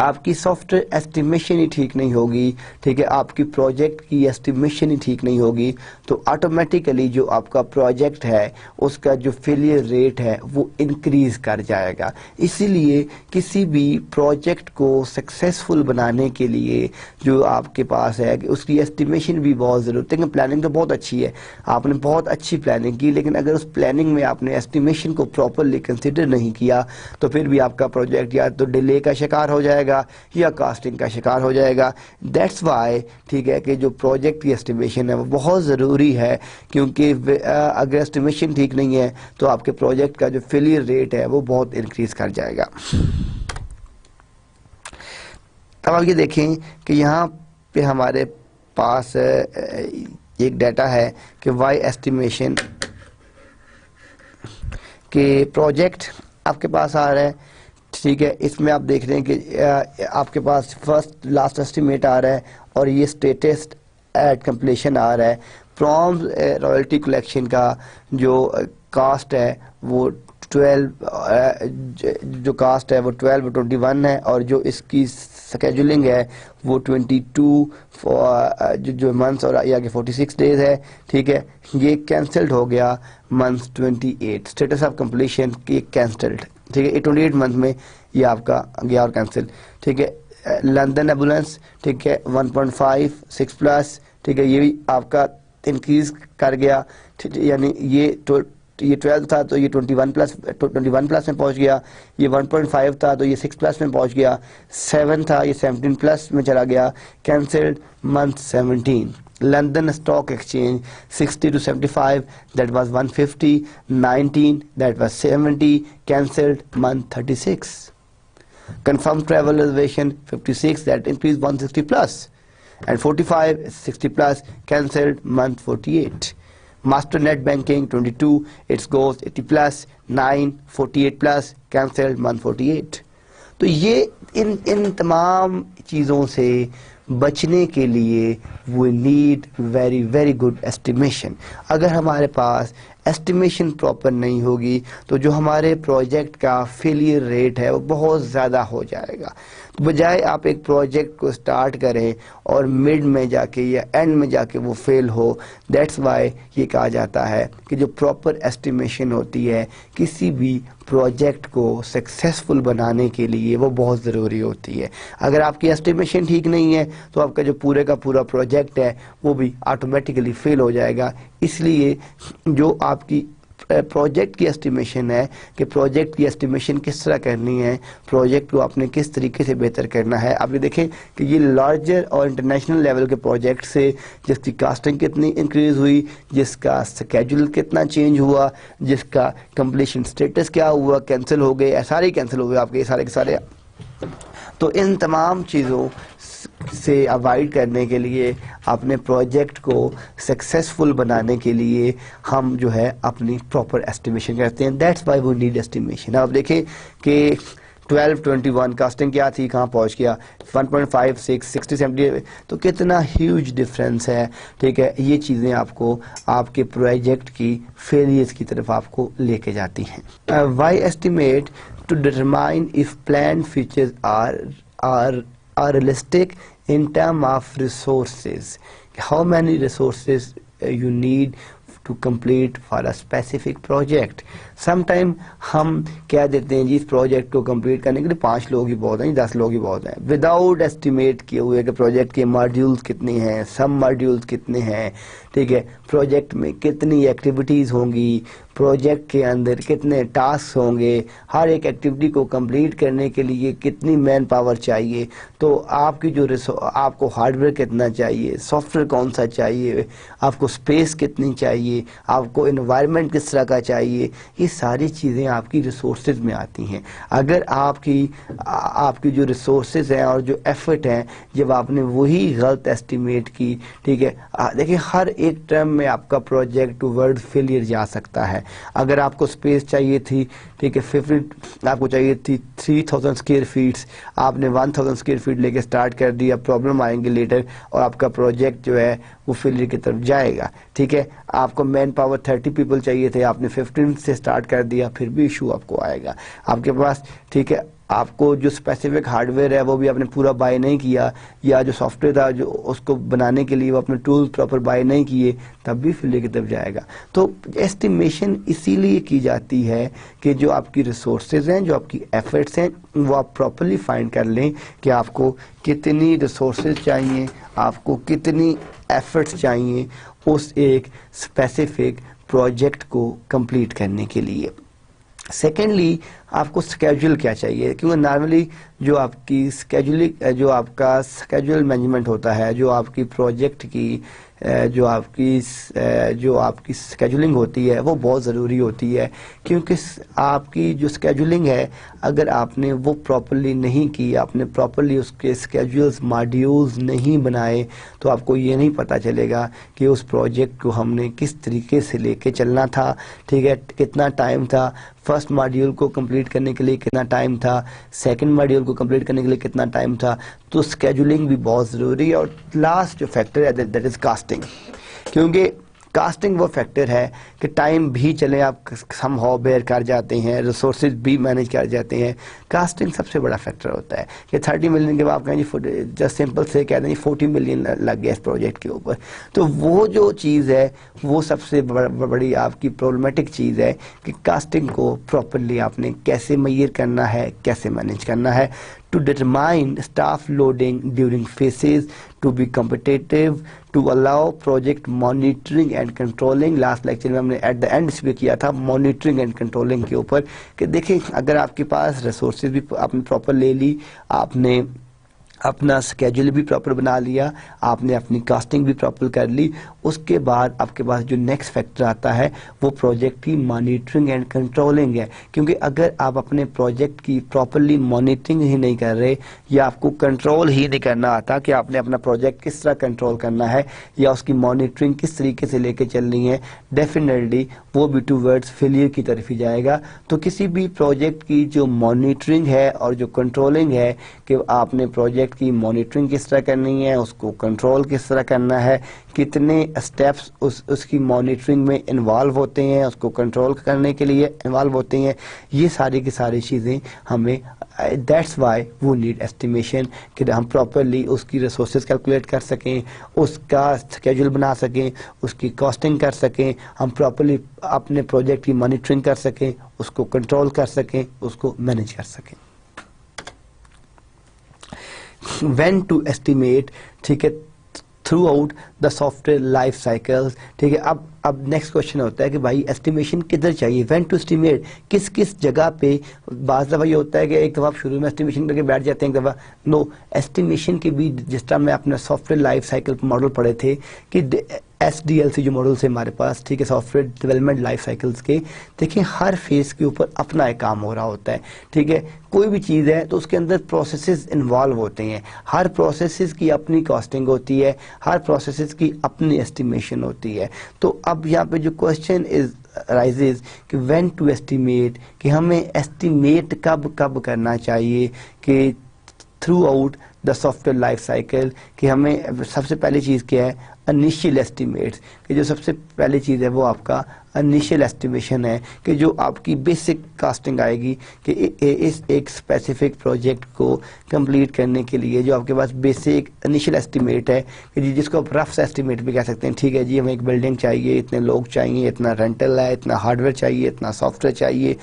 आपकी सॉफ्टवेयर एस्टिमेशन ही ठीक नहीं होगी, ठीक है, आपकी प्रोजेक्ट की एस्टिमेशन ही ठीक नहीं होगी, तो ऑटोमेटिकली जो आपका प्रोजेक्ट है उसका जो फेलियर रेट है वो इंक्रीज कर जाएगा। इसीलिए किसी भी प्रोजेक्ट को सक्सेसफुल बनाने के लिए जो आपके पास है उसकी एस्टिमेशन भी बहुत ज़रूरत है। प्लानिंग तो बहुत अच्छी है, आपने बहुत अच्छी प्लानिंग की, लेकिन अगर उस प्लानिंग में आपने एस्टिमेशन को प्रॉपरली कंसिडर नहीं किया तो फिर भी आपका प्रोजेक्ट या तो डिले का शिकार हो जाएगा या कास्टिंग का शिकार हो जाएगा। दैट्स वाई, ठीक है, कि जो प्रोजेक्ट की एस्टिमेशन है वो बहुत ज़रूरी है, क्योंकि अगर एस्टिमेशन ठीक नहीं है तो आपके प्रोजेक्ट का जो फेलियर रेट है वो बहुत इंक्रीज कर जाएगा। तब आप ये देखें कि यहाँ पे हमारे पास एक डाटा है कि वाई एस्टिमेशन के प्रोजेक्ट आपके पास आ रहा है, ठीक है, इसमें आप देख रहे हैं कि आपके पास फर्स्ट लास्ट एस्टिमेट आ रहा है और ये स्टेटस एट कंप्लीशन आ रहा है। प्रॉम्प्ट रॉयल्टी कलेक्शन का जो कास्ट है वो 12 जो कास्ट है वो 12/21 है, और जो इसकी स्केजुलिंग है वो 22 जो मंथ्स और ये आगे 46 डेज है, ठीक है। ये कैंसल्ड हो गया मंथ 28, स्टेटस ऑफ कंप्लीशन की कैंसल्ड, ठीक है, 28 मंथ में ये आपका गया और कैंसिल, ठीक है। लंदन एम्बुलेंस, ठीक है, 1.5 6+, ठीक है, ये भी आपका इंक्रीज कर गया, ठीक है, यानी ये 12 था तो ये 21+ में पहुंच गया, ये 1.5 था तो ये 6+ में पहुंच गया, 7 था ये 17+ में चला गया, cancelled month 17। London Stock Exchange 60 to 75, that was 150, 19, that was 70, cancelled month 36. Confirmed travel reservation 56, that increased 160+, and 45 60+, cancelled month 48. Master net banking 22, it goes 80+, 9 48+, cancelled month 48. तो ये इन तमाम चीज़ों से बचने के लिए we need very very good estimation. अगर हमारे पास एस्टिमेशन प्रॉपर नहीं होगी तो जो हमारे प्रोजेक्ट का फेलियर रेट है वो बहुत ज़्यादा हो जाएगा। तो बजाय आप एक प्रोजेक्ट को स्टार्ट करें और मिड में जाके या एंड में जाके वो फेल हो, दैट्स वाई ये कहा जाता है कि जो प्रॉपर एस्टिमेशन होती है किसी भी प्रोजेक्ट को सक्सेसफुल बनाने के लिए वो बहुत ज़रूरी होती है। अगर आपकी एस्टिमेशन ठीक नहीं है तो आपका जो पूरे का पूरा प्रोजेक्ट है वो भी ऑटोमेटिकली फेल हो जाएगा। इसलिए जो आपकी प्रोजेक्ट की एस्टिमेशन है कि प्रोजेक्ट की एस्टिमेशन किस तरह करनी है, प्रोजेक्ट को आपने किस तरीके से बेहतर करना है। आप ये देखें कि ये लार्जर और इंटरनेशनल लेवल के प्रोजेक्ट से जिसकी कास्टिंग कितनी इंक्रीज हुई, जिसका स्केड्यूल कितना चेंज हुआ, जिसका कंप्लीशन स्टेटस क्या हुआ, कैंसिल हो गए, सारे कैंसिल हो गए आपके सारे के सारे। तो इन तमाम चीज़ों से अवॉइड करने के लिए अपने प्रोजेक्ट को सक्सेसफुल बनाने के लिए हम जो है अपनी प्रॉपर एस्टिमेशन करते हैं। That's why we need estimation. अब देखें कि 12/21 कास्टिंग क्या थी, कहाँ पहुँच गया, 1.5 6 60 70, तो कितना ह्यूज डिफरेंस है, ठीक है। ये चीज़ें आपको आपके प्रोजेक्ट की फेलियर्स की तरफ आपको लेके जाती हैं। Why estimate to determine if planned features are realistic in terms of resources. How many resources you need to complete for a specific project. Sometime हम क्या देते हैं जी, इस प्रोजेक्ट को कंप्लीट करने के लिए 5 लोग ही बहुत हैं, 10 लोग ही बहुत हैं, विदाउट एस्टिमेट किए हुए कि प्रोजेक्ट के मॉड्यूल्स कितने हैं, सब मॉड्यूल्स कितने हैं, ठीक है, प्रोजेक्ट में कितनी एक्टिविटीज़ होंगी, प्रोजेक्ट के अंदर कितने टास्क होंगे, हर एक एक्टिविटी को कंप्लीट करने के लिए कितनी मैन पावर चाहिए, तो आपकी जो आपको हार्डवेयर कितना चाहिए, सॉफ्टवेयर कौन सा चाहिए, आपको स्पेस कितनी चाहिए, आपको एनवायरनमेंट किस तरह का चाहिए, ये सारी चीज़ें आपकी रिसोर्सेज में आती हैं। अगर आपकी जो रिसोर्सेज हैं और जो एफर्ट हैं, जब आपने वही गलत एस्टिमेट की, ठीक है, देखिए हर एक टर्म में आपका प्रोजेक्ट टुवर्ड फेलियर जा सकता है। अगर आपको स्पेस चाहिए थी, ठीक है, 50 आपको चाहिए थी 3000 स्क्वायर फीट्स, आपने 1000 स्क्वायर फीट लेके स्टार्ट कर दिया, प्रॉब्लम आएंगे लेटर और आपका प्रोजेक्ट जो है वो फेलियर की तरफ जाएगा, ठीक है। आपको मैन पावर 30 पीपल चाहिए थे, आपने 15 से स्टार्ट कर दिया, फिर भी इशू आपको आएगा। आपके पास, ठीक है, आपको जो स्पेसिफिक हार्डवेयर है वो भी आपने पूरा बाय नहीं किया, या जो सॉफ्टवेयर था जो उसको बनाने के लिए वो अपने टूल्स प्रॉपर बाय नहीं किए, तब भी फेलियर की तरफ जाएगा। तो एस्टिमेशन इसीलिए की जाती है कि जो आपकी रिसोर्सेज हैं, जो आपकी एफर्ट्स हैं, वो आप प्रॉपरली फाइंड कर लें कि आपको कितनी रिसोर्सेज चाहिए, आपको कितनी एफर्ट्स चाहिए उस एक स्पेसिफिक प्रोजेक्ट को कंप्लीट करने के लिए। सेकेंडली, आपको स्केड्यूल क्या चाहिए, क्योंकि नॉर्मली जो आपकी स्केड्यूलिंग, जो आपका स्केड्यूल मैनेजमेंट होता है, जो आपकी प्रोजेक्ट की जो आपकी स्केड्यूलिंग होती है वो बहुत ज़रूरी होती है, क्योंकि आपकी जो स्केड्यूलिंग है अगर आपने वो प्रॉपर्ली नहीं की, आपने प्रॉपर्ली उसके स्केड्यूल्स मॉड्यूल्स नहीं बनाए, तो आपको ये नहीं पता चलेगा कि उस प्रोजेक्ट को हमने किस तरीके से लेके चलना था, ठीक है, कितना टाइम था, फर्स्ट मॉड्यूल को कंप्लीट करने के लिए कितना टाइम था, सेकंड मॉड्यूल को कंप्लीट करने के लिए कितना टाइम था। तो स्केड्यूलिंग भी बहुत ज़रूरी है। और लास्ट जो फैक्टर है दैट इज़ कास्टिंग, क्योंकि कास्टिंग वो फैक्टर है कि टाइम भी चले आप सम हाउ बेयर कर जाते हैं, रिसोर्सेज भी मैनेज कर जाते हैं, कास्टिंग सबसे बड़ा फैक्टर होता है कि 30 मिलियन के बाद आप कहें जस्ट सिंपल से कहते हैं 40 मिलियन लग गया इस प्रोजेक्ट के ऊपर। तो वो जो चीज़ है वो सबसे बड़ी आपकी प्रॉब्लमेटिक चीज़ है कि कास्टिंग को प्रॉपरली आपने कैसे मेजर करना है, कैसे मैनेज करना है। To determine staff loading during phases, to be competitive, to allow project monitoring and controlling। Last lecture में हमने एट द एंड इसलिए किया था मॉनिटरिंग एंड कंट्रोलिंग के ऊपर कि देखिए अगर आपके पास रिसोर्सेज भी आपने प्रॉपर ले ली, आपने अपना स्केड्यूल भी प्रॉपर बना लिया, आपने अपनी कास्टिंग भी प्रॉपर कर ली, उसके बाद आपके पास जो नेक्स्ट फैक्टर आता है वो प्रोजेक्ट की मॉनिटरिंग एंड कंट्रोलिंग है। क्योंकि अगर आप अपने प्रोजेक्ट की प्रॉपरली मॉनिटरिंग ही नहीं कर रहे या आपको कंट्रोल ही नहीं करना आता कि आपने अपना प्रोजेक्ट किस तरह कंट्रोल करना है या उसकी मॉनिटरिंग किस तरीके से लेके चलनी है, डेफिनेटली वो भी टूवर्ड्स फेलियर की तरफ ही जाएगा। तो किसी भी प्रोजेक्ट की जो मॉनिटरिंग है और जो कंट्रोलिंग है कि आपने प्रोजेक्ट की मॉनिटरिंग किस तरह करनी है, उसको कंट्रोल किस तरह करना है, कितने स्टेप्स उसकी मॉनिटरिंग में इन्वॉल्व होते हैं, उसको कंट्रोल करने के लिए इन्वॉल्व होते हैं, ये सारी की सारी चीज़ें हमें दैट्स वाई वो नीड एस्टिमेशन कि हम प्रॉपरली उसकी रिसोर्सेज कैलकुलेट कर सकें, उसका स्केड्यूल बना सकें, उसकी कॉस्टिंग कर सकें, हम प्रॉपरली अपने प्रोजेक्ट की मॉनिटरिंग कर सकें, उसको कंट्रोल कर सकें, उसको मैनेज कर सकें। When to estimate, ठीक है, through out the software life cycle. ठीक है, अब नेक्स्ट क्वेश्चन होता है कि भाई एस्टिमेशन किधर चाहिए, व्हेन टू एस्टिमेट, किस किस जगह पे। बाज़ दफ़ा ये होता है कि एक दफ़ा आप शुरू में एस्टिमेशन करके बैठ जाते हैं, एक दफ़ा नो। एस्टिमेशन के भी जिस तरह मैं अपने सॉफ्टवेयर लाइफ साइकिल मॉडल पढ़े थे कि SDLC जो मॉडल्स है हमारे पास, ठीक है, सॉफ्टवेयर डेवलपमेंट लाइफ साइकिल्स के, देखिए हर फेज़ के ऊपर अपना एक काम हो रहा होता है। ठीक है, कोई भी चीज़ है तो उसके अंदर प्रोसेसेस इन्वॉल्व होते हैं, हर प्रोसेसेस की अपनी कॉस्टिंग होती है, हर प्रोसेसेस की अपनी एस्टिमेशन होती है। तो अब यहाँ पे जो क्वेश्चन इज राइजेज कि व्हेन टू एस्टिमेट, कि हमें एस्टिमेट कब कब करना चाहिए कि through out the software life cycle, कि हमें सबसे पहली चीज़ क्या है, इनिशियल एस्टिमेट्स, कि जो सबसे पहली चीज़ है वो आपका इनिशियल एस्टिमेशन है कि जो आपकी बेसिक कास्टिंग आएगी कि इस एक स्पेसिफिक प्रोजेक्ट को कंप्लीट करने के लिए जो आपके पास बेसिक इनिशियल एस्टिमेट है कि जिसको आप रफ एस्टिमेट भी कह सकते हैं। ठीक है जी, हमें एक बिल्डिंग चाहिए, इतने लोग चाहिए, इतना रेंटल है, इतना हार्डवेयर चाहिए, इतना सॉफ्टवेयर चाहिए,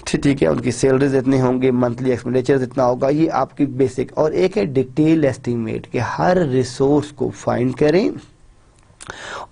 ठीक है, उनकी सैलरीज इतने होंगे, मंथली एक्सपेंडिचर इतना होगा, ये आपकी बेसिक। और एक है डिटेल एस्टिमेट कि हर रिसोर्स को फाइंड करें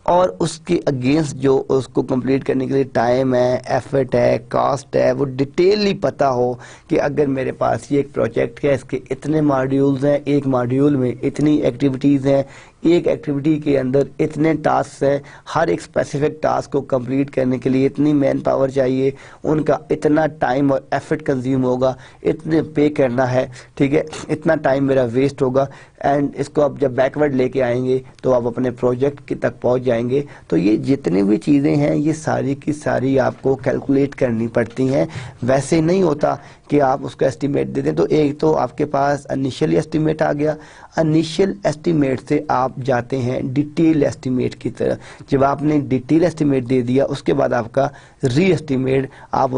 और उसके अगेंस्ट जो उसको कंप्लीट करने के लिए टाइम है, एफर्ट है, कॉस्ट है, वो डिटेलली पता हो कि अगर मेरे पास ये एक प्रोजेक्ट है, इसके इतने मॉड्यूल्स हैं, एक मॉड्यूल में इतनी एक्टिविटीज़ हैं, एक एक्टिविटी के अंदर इतने टास्क हैं, हर एक स्पेसिफिक टास्क को कंप्लीट करने के लिए इतनी मैन पावर चाहिए, उनका इतना टाइम और एफर्ट कंज्यूम होगा, इतने पे करना है, ठीक है, इतना टाइम मेरा वेस्ट होगा। एंड इसको आप जब बैकवर्ड लेके आएंगे तो आप अपने प्रोजेक्ट के तक पहुंच जाएंगे। तो ये जितनी भी चीज़ें हैं ये सारी की सारी आपको कैलकुलेट करनी पड़ती हैं। वैसे नहीं होता कि आप उसका एस्टिमेट दे दें। तो एक तो आपके पास इनिशियल एस्टिमेट आ गया, इनिशियल एस्टिमेट से आप जाते हैं डिटेल एस्टिमेट की तरफ। जब आपने डिटेल एस्टिमेट दे दिया उसके बाद आपका री एस्टिमेट, आप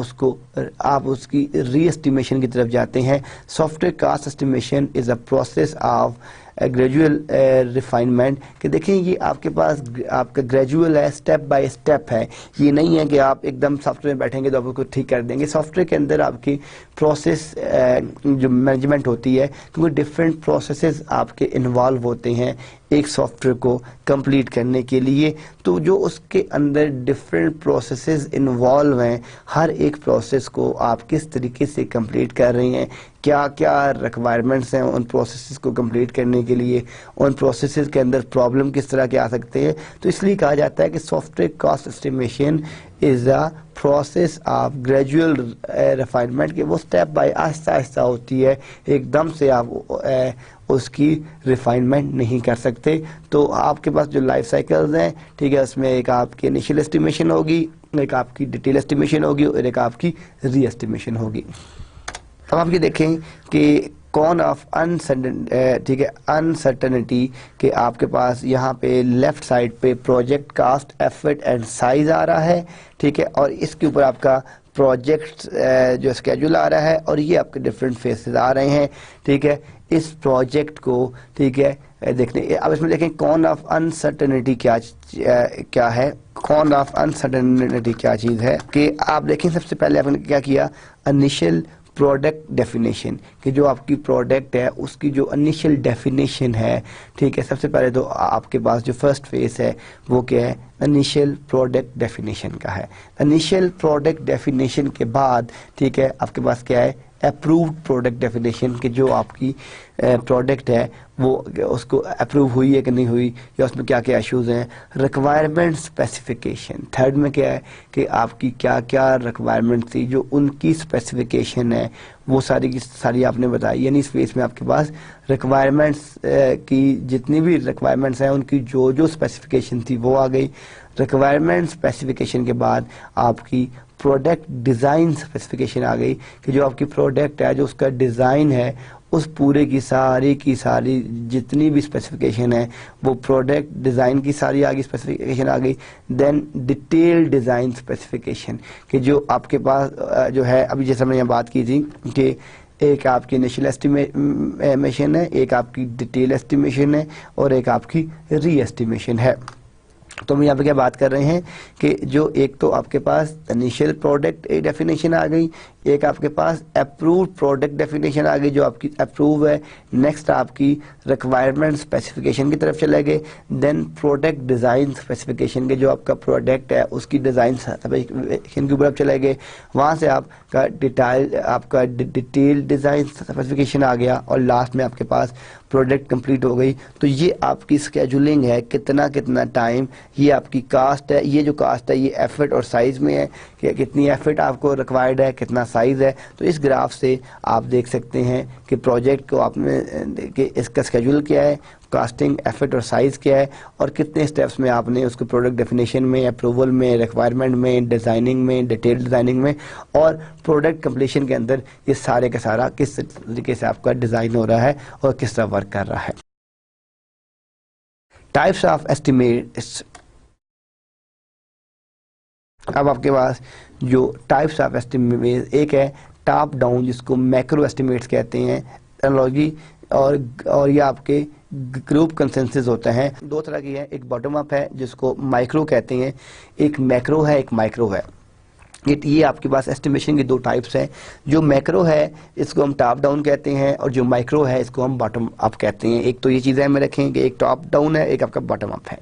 उसकी री एस्टिमेशन की तरफ जाते हैं। Software cost estimation is a process of gradual refinement, कि देखें ये आपके पास आपका ग्रेजुअल है, स्टेप बाय स्टेप है। ये नहीं है कि आप एकदम सॉफ्टवेयर में बैठेंगे तो आप उसको ठीक कर देंगे। सॉफ्टवेयर के अंदर आपकी प्रोसेस जो मैनेजमेंट होती है, क्योंकि डिफरेंट प्रोसेसेस आपके इन्वॉल्व होते हैं एक सॉफ्टवेयर को कंप्लीट करने के लिए। तो जो उसके अंदर डिफरेंट प्रोसेसेस इन्वॉल्व हैं, हर एक प्रोसेस को आप किस तरीके से कंप्लीट कर रहे हैं, क्या क्या रिक्वायरमेंट्स हैं उन प्रोसेसेस को कंप्लीट करने के लिए, उन प्रोसेसेस के अंदर प्रॉब्लम किस तरह के आ सकते हैं। तो इसलिए कहा जाता है कि software cost estimation is a process of gradual refinement, कि वो स्टेप बाय आहिस्ता आहिस्ता होती है, एकदम से आप उसकी रिफाइनमेंट नहीं कर सकते। तो आपके पास जो लाइफ साइकिल्स हैं, ठीक है, उसमें एक आपकी इनिशियल एस्टिमेशन होगी, एक आपकी डिटेल एस्टिमेशन होगी और एक आपकी री एस्टिमेशन होगी। अब आप ये देखें कि कौन ऑफ ठीक है अनसर्टेनिटी, के आपके पास यहाँ पे लेफ्ट साइड पे project cost, effort and size आ रहा है, ठीक है, और इसके ऊपर आपका प्रोजेक्ट जो स्केड्यूल आ रहा है और ये आपके डिफरेंट फेसेस आ रहे हैं, ठीक है, इस प्रोजेक्ट को, ठीक है, देखने। अब इसमें देखें कौन ऑफ अनसर्टेनिटी क्या है, कौन ऑफ अनसर्टेनिटी क्या चीज़ है, कि आप देखें सबसे पहले आपने क्या किया, इनिशियल प्रोडक्ट डेफिनेशन, कि जो आपकी प्रोडक्ट है उसकी जो इनिशियल डेफिनेशन है, ठीक है, सबसे पहले तो आपके पास जो फर्स्ट फेज है वो क्या है, इनिशियल प्रोडक्ट डेफिनेशन का है। इनिशियल प्रोडक्ट डेफिनेशन के बाद, ठीक है, आपके पास क्या है, अप्रूव्ड प्रोडक्ट डेफिनेशन, कि जो आपकी प्रोडक्ट है वो उसको अप्रूव हुई है कि नहीं हुई, या उसमें क्या क्या इश्यूज़ हैं। रिक्वायरमेंट स्पेसिफिकेशन, थर्ड में क्या है कि आपकी क्या क्या रिक्वायरमेंट थी, जो उनकी स्पेसिफिकेशन है वो सारी की सारी आपने बताई, यानी इस फेस में आपके पास रिक्वायरमेंट्स की जितनी भी रिक्वायरमेंट्स हैं उनकी जो जो स्पेसिफिकेशन थी वो आ गई। रिक्वायरमेंट स्पेसिफिकेशन के बाद आपकी प्रोडक्ट डिज़ाइन स्पेसिफिकेशन आ गई, कि जो आपकी प्रोडक्ट है, जो उसका डिज़ाइन है, उस पूरे की सारी जितनी भी स्पेसिफिकेशन है वो प्रोडक्ट डिज़ाइन की सारी आ गई, स्पेसिफिकेशन आ गई। देन डिटेल डिज़ाइन स्पेसिफिकेशन, कि जो आपके पास जो है, अभी जैसे हमने यहाँ बात की थी कि एक आपकी इनिशियल एस्टिमेशन है, एक आपकी डिटेल एस्टिमेशन है और एक आपकी री एस्टिमेशन है। तो हम यहाँ पे क्या बात कर रहे हैं कि जो एक तो आपके पास इनिशियल प्रोडक्ट डेफिनेशन आ गई, एक आपके पास अप्रूव्ड प्रोडक्ट डेफिनेशन आ गई जो आपकी अप्रूव है। नेक्स्ट आपकी रिक्वायरमेंट स्पेसिफिकेशन की तरफ चले गए। देन प्रोडक्ट डिज़ाइन स्पेसिफिकेशन के जो आपका प्रोडक्ट है उसकी डिज़ाइन स्पेसिफिकेशन के ऊपर आप चले गए। वहाँ से आपका डिटेल डिज़ाइन स्पेसिफिकेशन आ गया और लास्ट में आपके पास प्रोडक्ट कंप्लीट हो गई। तो ये आपकी स्केजुलिंग है, कितना कितना टाइम, ये आपकी कास्ट है। ये जो कास्ट है ये एफर्ट और साइज़ में है कि कितनी एफर्ट आपको रिक्वायर्ड है, कितना साइज़ है। तो इस ग्राफ से आप देख सकते हैं कि प्रोजेक्ट को आपने कि इसका स्केड्यूल क्या है, कास्टिंग, एफर्ट और साइज़ क्या है और कितने स्टेप्स में आपने उसको प्रोडक्ट डेफिनेशन में, अप्रूवल में, रिक्वायरमेंट में, डिज़ाइनिंग में, डिटेल डिज़ाइनिंग में और प्रोडक्ट कंप्लीशन के अंदर ये सारे का सारा किस तरीके से आपका डिज़ाइन हो रहा है और किस तरह वर्क कर रहा है। Types of estimates. अब आपके पास जो टाइप्स ऑफ एस्टिमेट, एक है टॉप डाउन जिसको मैक्रो एस्टिमेट्स कहते हैं, एनालॉजी, और ये आपके ग्रुप कंसेंसस होते हैं। दो तरह की है, एक बॉटम अप है जिसको माइक्रो कहते हैं, एक मैक्रो है, एक माइक्रो है। ये आपके पास एस्टिमेशन की दो टाइप्स हैं। जो मैक्रो है इसको हम टॉप डाउन कहते हैं और जो माइक्रो है इसको हम बॉटम अप कहते हैं। एक तो ये चीज़ें हमें रखें कि एक टॉप डाउन है, एक आपका बॉटम अप है।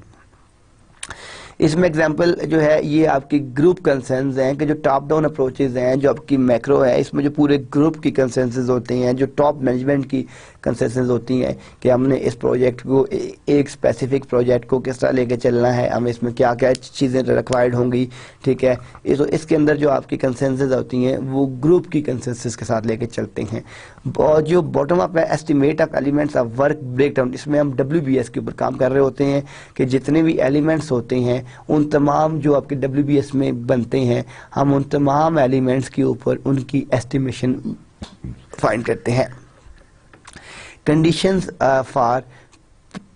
इसमें एग्जांपल जो है ये आपकी ग्रुप कंसेंस हैं कि जो टॉप डाउन अप्रोचेज हैं, जो आपकी मैक्रो है इसमें जो पूरे ग्रुप की कंसेंसस होते हैं, जो टॉप मैनेजमेंट की कंसेंसस होती हैं कि हमने इस प्रोजेक्ट को, एक स्पेसिफिक प्रोजेक्ट को किस तरह लेके चलना है, हमें इसमें क्या क्या चीज़ें रिक्वायर्ड होंगी, ठीक है। इसके अंदर जो आपकी कंसेंसस होती हैं वो ग्रुप की कंसेंसस के साथ लेके चलते हैं। और जो बॉटम अप है, estimate of elements of work breakdown, इसमें हम WBS के ऊपर काम कर रहे होते हैं कि जितने भी एलिमेंट्स होते हैं उन तमाम जो आपके WBS में बनते हैं, हम उन तमाम एलिमेंट्स के ऊपर उनकी एस्टिमेशन फाइंड करते हैं। Conditions for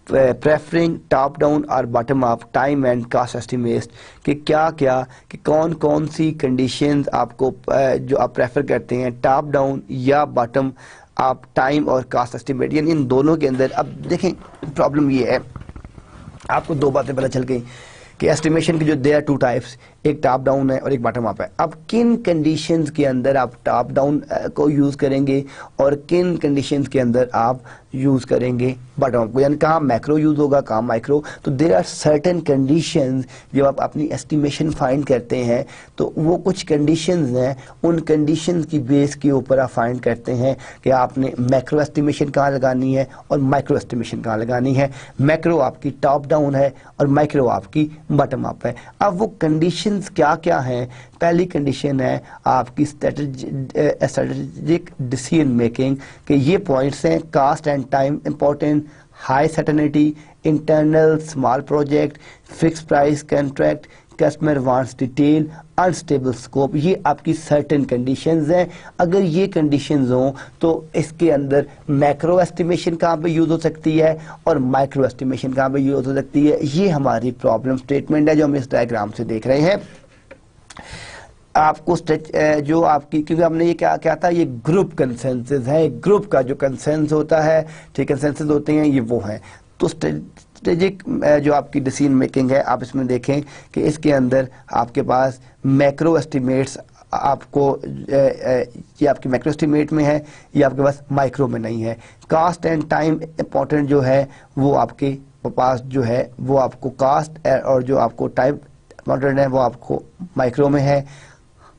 preferring top down और bottom up time and cost estimate, कि क्या क्या कि कौन कौन सी कंडीशंस आपको जो आप प्रेफर करते हैं, टॉप डाउन या बॉटम अप टाइम और कास्ट एस्टिमेट, यानी इन दोनों के अंदर। अब देखें प्रॉब्लम ये है, आपको दो बातें पता चल गई कि एस्टिमेशन के जो दे आर टू टाइप्स, एक टॉप डाउन है और एक बॉटम अप है। अब किन कंडीशंस के अंदर आप टॉप डाउन को यूज़ करेंगे और किन कंडीशंस के अंदर आप यूज़ करेंगे बॉटम अप को, यानी कहाँ मैक्रो यूज़ होगा कहाँ माइक्रो। तो देर आर सर्टेन कंडीशंस, जब आप अपनी एस्टिमेशन फाइंड करते हैं तो वो कुछ कंडीशंस हैं, उन कंडीशंस की बेस के ऊपर आप फाइंड करते हैं कि आपने मैक्रो एस्टिमेशन कहाँ लगानी है और माइक्रो एस्टिमेशन कहाँ लगानी है। मैक्रो आपकी टॉप डाउन है और माइक्रो आपकी बॉटम अप है। अब वो कंडीशंस क्या क्या हैं? पहली कंडीशन है आपकी स्ट्रेटेजिक डिसीजन मेकिंग, कि ये पॉइंट्स हैं, cost and time important, high certainty, internal small project, fix price contract, customer wants detail, unstable scope. ये आपकी सर्टेन कंडीशंस हैं। अगर ये कंडीशंस हों तो इसके अंदर मैक्रो एस्टिमेशन कहाँ पे यूज़ हो सकती है और माइक्रो एस्टिमेशन कहाँ पे यूज़ हो सकती है। ये हमारी प्रॉब्लम स्टेटमेंट है जो हम इस डायग्राम से देख रहे हैं। आपको जो आपकी, क्योंकि हमने ये क्या था, ये ग्रुप कंसेंसस है, ग्रुप का जो कंसेंसस होता है, ठीक, कंसेंसस होते हैं, ये वो है। तो स्ट्रेटेजिक जो आपकी डिसीजन मेकिंग है, आप इसमें देखें कि इसके अंदर आपके पास मैक्रो एस्टिमेट्स आपको ये आपकी मैक्रो एस्टिमेट में है, ये आपके पास माइक्रो में नहीं है। कास्ट एंड टाइम इंपॉर्टेंट जो है वो आपके पास जो है वो आपको कास्ट और जो आपको टाइम इंपॉर्टेंट है वो आपको माइक्रो में है।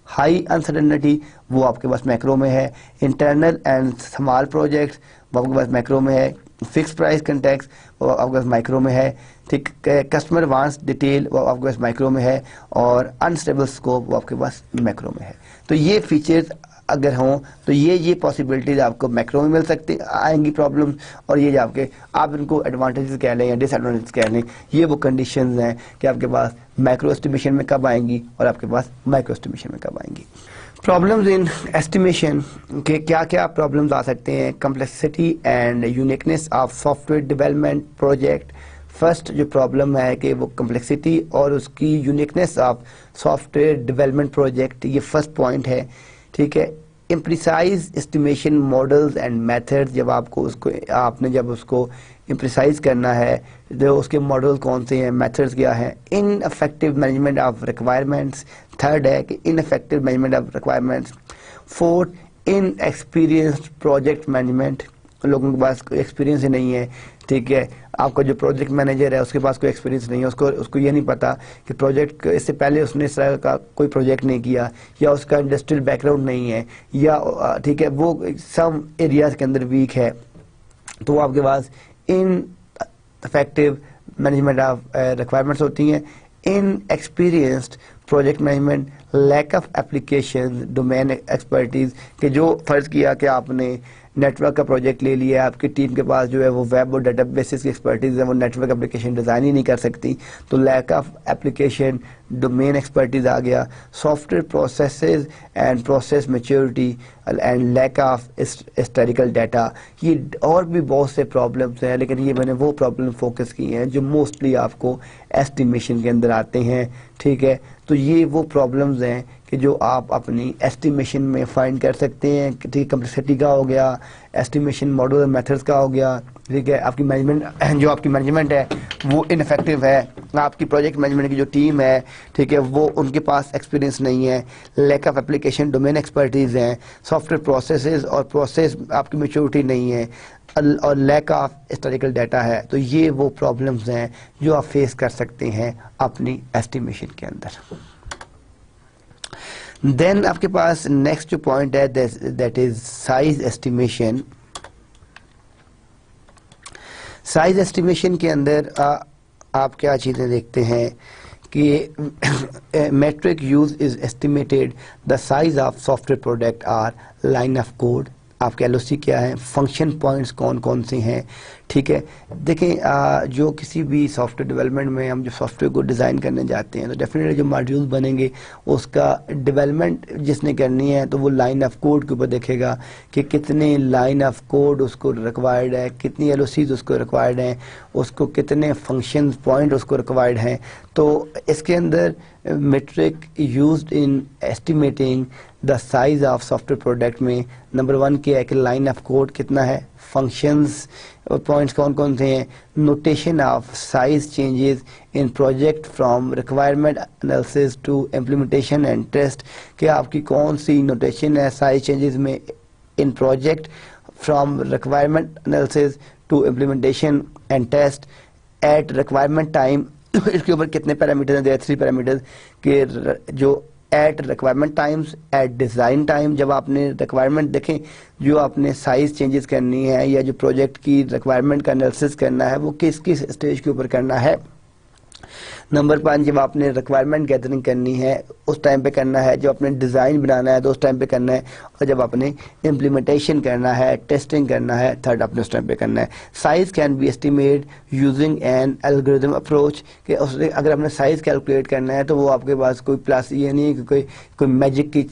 हाई अनसर्टेनिटी वो आपके पास मैक्रो में है। इंटरनल एंड स्मॉल प्रोजेक्ट्स वो आपके पास मैक्रो में है। फिक्स प्राइस कॉन्ट्रैक्ट्स वो आपके पास माइक्रो में है, ठीक। कस्टमर वांट्स डिटेल वो आपके पास माइक्रो में है और अनस्टेबल स्कोप वो आपके पास मैक्रो में है। तो ये फीचर्स अगर हों तो ये पॉसिबिलिटीज आपको मैक्रो में मिल सकती आएंगी प्रॉब्लम, और ये आपके आप इनको एडवांटेजेस कह लें या डिसएडवांटेजेस कह लें, ये वो कंडीशंस हैं कि आपके पास मैक्रो एस्टिमेशन में कब आएंगी और आपके पास माइक्रो एस्टिमेशन में कब आएंगी। प्रॉब्लम्स इन एस्टिमेशन के क्या क्या प्रॉब्लम्स आ सकते हैं? Complexity and uniqueness of software development project. First जो प्रॉब्लम है कि वो कम्प्लेक्सिटी और उसकी uniqueness of software development project, ये फर्स्ट पॉइंट है, ठीक है। इम्प्रिसाइज एस्टिमेशन मॉडल्स एंड मेथड्स, जब आपको उसको आपने जब उसको इम्प्रिसाइज करना है तो उसके मॉडल कौन से हैं, मेथड्स क्या हैं। Ineffective management of requirements, third है कि ineffective management of requirements. Fourth in experienced project management, लोगों के पास कोई एक्सपीरियंस ही नहीं है, ठीक है। आपका जो प्रोजेक्ट मैनेजर है उसके पास कोई एक्सपीरियंस नहीं है, उसको ये नहीं पता कि प्रोजेक्ट इससे पहले उसने इस तरह का कोई प्रोजेक्ट नहीं किया, या उसका इंडस्ट्रियल बैकग्राउंड नहीं है, या ठीक है वो सम एरियाज के अंदर वीक है, तो आपके पास in effective management of requirements होती हैं। In experienced project management, lack of application domain expertise, कि जो फर्ज किया कि आपने नेटवर्क का प्रोजेक्ट ले लिया, आपकी टीम के पास जो है वो वेब और डेटाबेसेस की एक्सपर्टीज है, वो नेटवर्क एप्लीकेशन डिज़ाइन ही नहीं कर सकती, तो lack of application domain expertise आ गया। Software processes and process maturity and lack of historical data, ये और भी बहुत से प्रॉब्लम्स हैं, लेकिन ये मैंने वो प्रॉब्लम फोकस की हैं जो मोस्टली आपको एस्टिमेशन के अंदर आते हैं, ठीक है। तो ये वो प्रॉब्लम्स हैं कि जो आप अपनी एस्टिमेशन में फाइंड कर सकते हैं, ठीक। कम्प्लेक्सिटी का हो गया, एस्टिमेशन मॉडल और मेथड्स का हो गया, ठीक है। आपकी मैनेजमेंट जो आपकी मैनेजमेंट है वो इनफेक्टिव है, आपकी प्रोजेक्ट मैनेजमेंट की जो टीम है, ठीक है, वो उनके पास एक्सपीरियंस नहीं है। Lack of application domain expertise हैं। सॉफ्टवेयर प्रोसेसेस और प्रोसेस आपकी मैच्योरिटी नहीं है, और लैक ऑफ हिस्टोरिकल डाटा है। तो ये वो प्रॉब्लम्स हैं जो आप फेस कर सकते हैं अपनी एस्टिमेशन के अंदर। देन आपके पास नेक्स्ट जो पॉइंट है that is size estimation. Size estimation के अंदर आप क्या चीज़ें देखते हैं कि metric use is estimated the size of software product are line of code, आपके एलओसी क्या है, फंक्शन पॉइंट्स कौन कौन से हैं, ठीक है। देखें जो किसी भी सॉफ्टवेयर डेवलपमेंट में हम जो सॉफ्टवेयर को डिज़ाइन करने जाते हैं तो डेफिनेटली जो मॉड्यूल्स बनेंगे उसका डेवलपमेंट जिसने करनी है तो वो लाइन ऑफ कोड के ऊपर देखेगा कि कितने लाइन ऑफ कोड उसको रिक्वायर्ड है, कितनी एलओसीज उसको रिक्वायर्ड हैं, उसको कितने फंक्शन पॉइंट उसको रिक्वायर्ड हैं। तो इसके अंदर metric used in estimating the size of software product में नंबर 1 क्या है कि लाइन ऑफ कोड कितना है, फंक्शंस पॉइंट्स कौन कौन से हैं, notation of size changes in project from requirement analysis to implementation and test, कि आपकी कौन सी नोटेशन है साइज चेंजेस में in project from requirement analysis to implementation and test at requirement time. इसके ऊपर कितने पैरामीटर्स हैं, 3 पैरामीटर्स के जो at requirement times, at design time, जब आपने रिक्वायरमेंट देखें जो आपने साइज चेंजेस करनी है या जो प्रोजेक्ट की रिक्वायरमेंट का एनालिसिस करना है वो किस किस स्टेज के ऊपर करना है। नंबर 5 जब आपने रिक्वायरमेंट गैदरिंग करनी है उस टाइम पे करना है, जब आपने डिज़ाइन बनाना है तो उस टाइम पे करना है, और जब आपने इम्प्लीमेंटेशन करना है, टेस्टिंग करना है, थर्ड आपने उस टाइम पे करना है। Size can be estimate using an algorithm approach, कि अगर आपने साइज कैलकुलेट करना है तो वो आपके पास कोई प्लस ये नहीं है कि कोई मैजिक की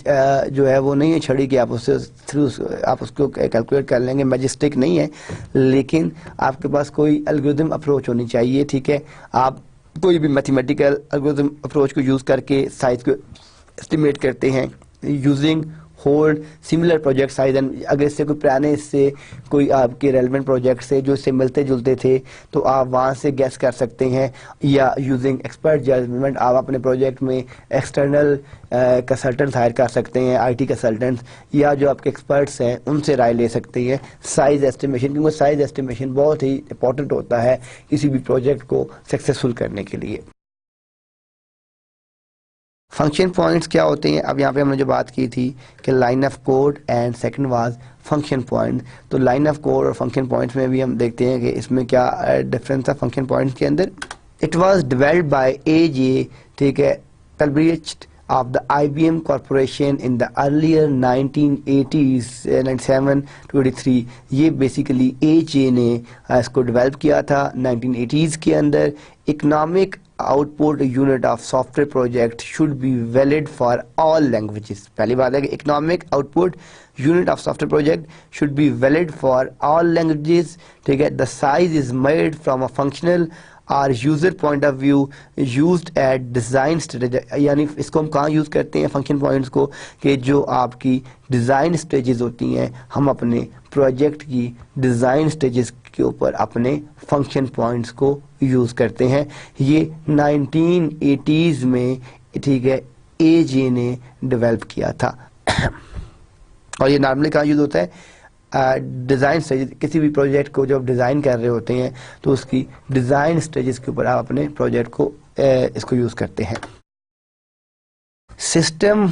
जो है वो नहीं है छड़ी कि आप उससे थ्रू आप उसको कैलकुलेट कर लेंगे, मैजिस्टिक नहीं है, लेकिन आपके पास कोई एल्गोरिथम अप्रोच होनी चाहिए। ठीक है, आप कोई भी मैथमेटिकल एल्गोरिथम अप्रोच को यूज़ करके साइज को एस्टिमेट करते हैं using hold similar project size and, अगर इससे कोई पुराने इससे कोई आपके रेलेवेंट प्रोजेक्ट से जो इससे मिलते जुलते थे तो आप वहाँ से गैस कर सकते हैं, या यूजिंग एक्सपर्ट जजमेंट आप अपने प्रोजेक्ट में एक्सटर्नल कंसल्टेंट्स हायर कर सकते हैं, आईटी कंसल्टेंट्स, या जो आपके एक्सपर्ट्स हैं उनसे राय ले सकते हैं साइज एस्टिमेशन, क्योंकि साइज एस्टिमेशन बहुत ही इंपॉर्टेंट होता है किसी भी प्रोजेक्ट को सक्सेसफुल करने के लिए। फंक्शन पॉइंट्स क्या होते हैं, अब यहाँ पे हमने जो बात की थी कि line of code and second was function point, तो लाइन ऑफ कोड और फंक्शन पॉइंट्स में भी हम देखते हैं कि इसमें क्या डिफरेंस था फंक्शन पॉइंट्स के अंदर। It was developed by AJ, ठीक है, Talbridge of the IBM Corporation in the earlier 1980s 97 to 83। ये बेसिकली AJ ने इसको डेवलप किया था 1980s के अंदर। Economic output unit of software project should be valid for all languages. पहली बात है कि economic output unit of software project should be valid for all languages. ठीक है, the size is made from a functional और user point of view used at design stage, यानी इसको हम कहाँ यूज़ करते हैं फंक्शन पॉइंट्स को, कि जो आपकी डिज़ाइन स्टेजेस होती हैं हम अपने प्रोजेक्ट की डिज़ाइन स्टेजेस के ऊपर अपने फंक्शन पॉइंट्स को यूज़ करते हैं। ये 1980s में, ठीक है, AJ ने डेवलप किया था और ये नॉर्मली कहाँ यूज़ होता है, डिज़ाइन स्टेज, किसी भी प्रोजेक्ट को जब डिज़ाइन कर रहे होते हैं तो उसकी डिज़ाइन स्टेजेस के ऊपर आप अपने प्रोजेक्ट को इसको यूज़ करते हैं। सिस्टम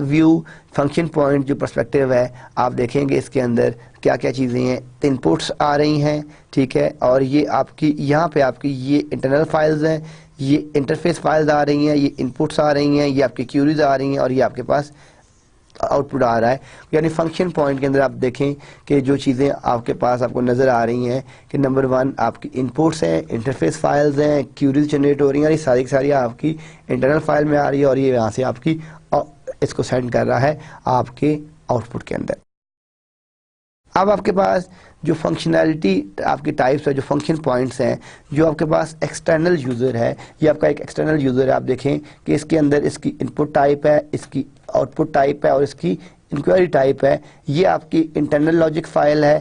व्यू फंक्शन पॉइंट जो पर्सपेक्टिव है आप देखेंगे इसके अंदर क्या क्या चीज़ें हैं, इनपुट्स आ रही हैं, ठीक है, और ये आपकी यहाँ पे आपकी ये इंटरनल फाइल्स हैं, ये इंटरफेस फाइल्स आ रही हैं, ये इनपुट्स आ रही हैं, ये आपकी क्यूरीज आ रही हैं और ये आपके पास आउटपुट आ रहा है। यानी फंक्शन पॉइंट के अंदर आप देखें कि जो चीज़ें आपके पास आपको नज़र आ रही हैं कि नंबर 1 आपकी इनपुट्स हैं, इंटरफेस फाइल्स हैं, क्यूरीज जनरेट हो रही हैं, ये सारी की सारी आपकी इंटरनल फाइल में आ रही है और ये यहाँ से आपकी इसको सेंड कर रहा है आपके आउटपुट के अंदर। अब आपके पास जो फंक्शनैलिटी आपकी टाइप्स है, जो फंक्शन पॉइंट्स हैं, जो आपके पास एक्सटर्नल यूज़र है, ये आपका एक एक्सटर्नल यूज़र है। आप देखें कि इसके अंदर इसकी इनपुट टाइप है, इसकी आउटपुट टाइप है और इसकी इंक्वायरी टाइप है। ये आपकी इंटरनल लॉजिक फाइल है,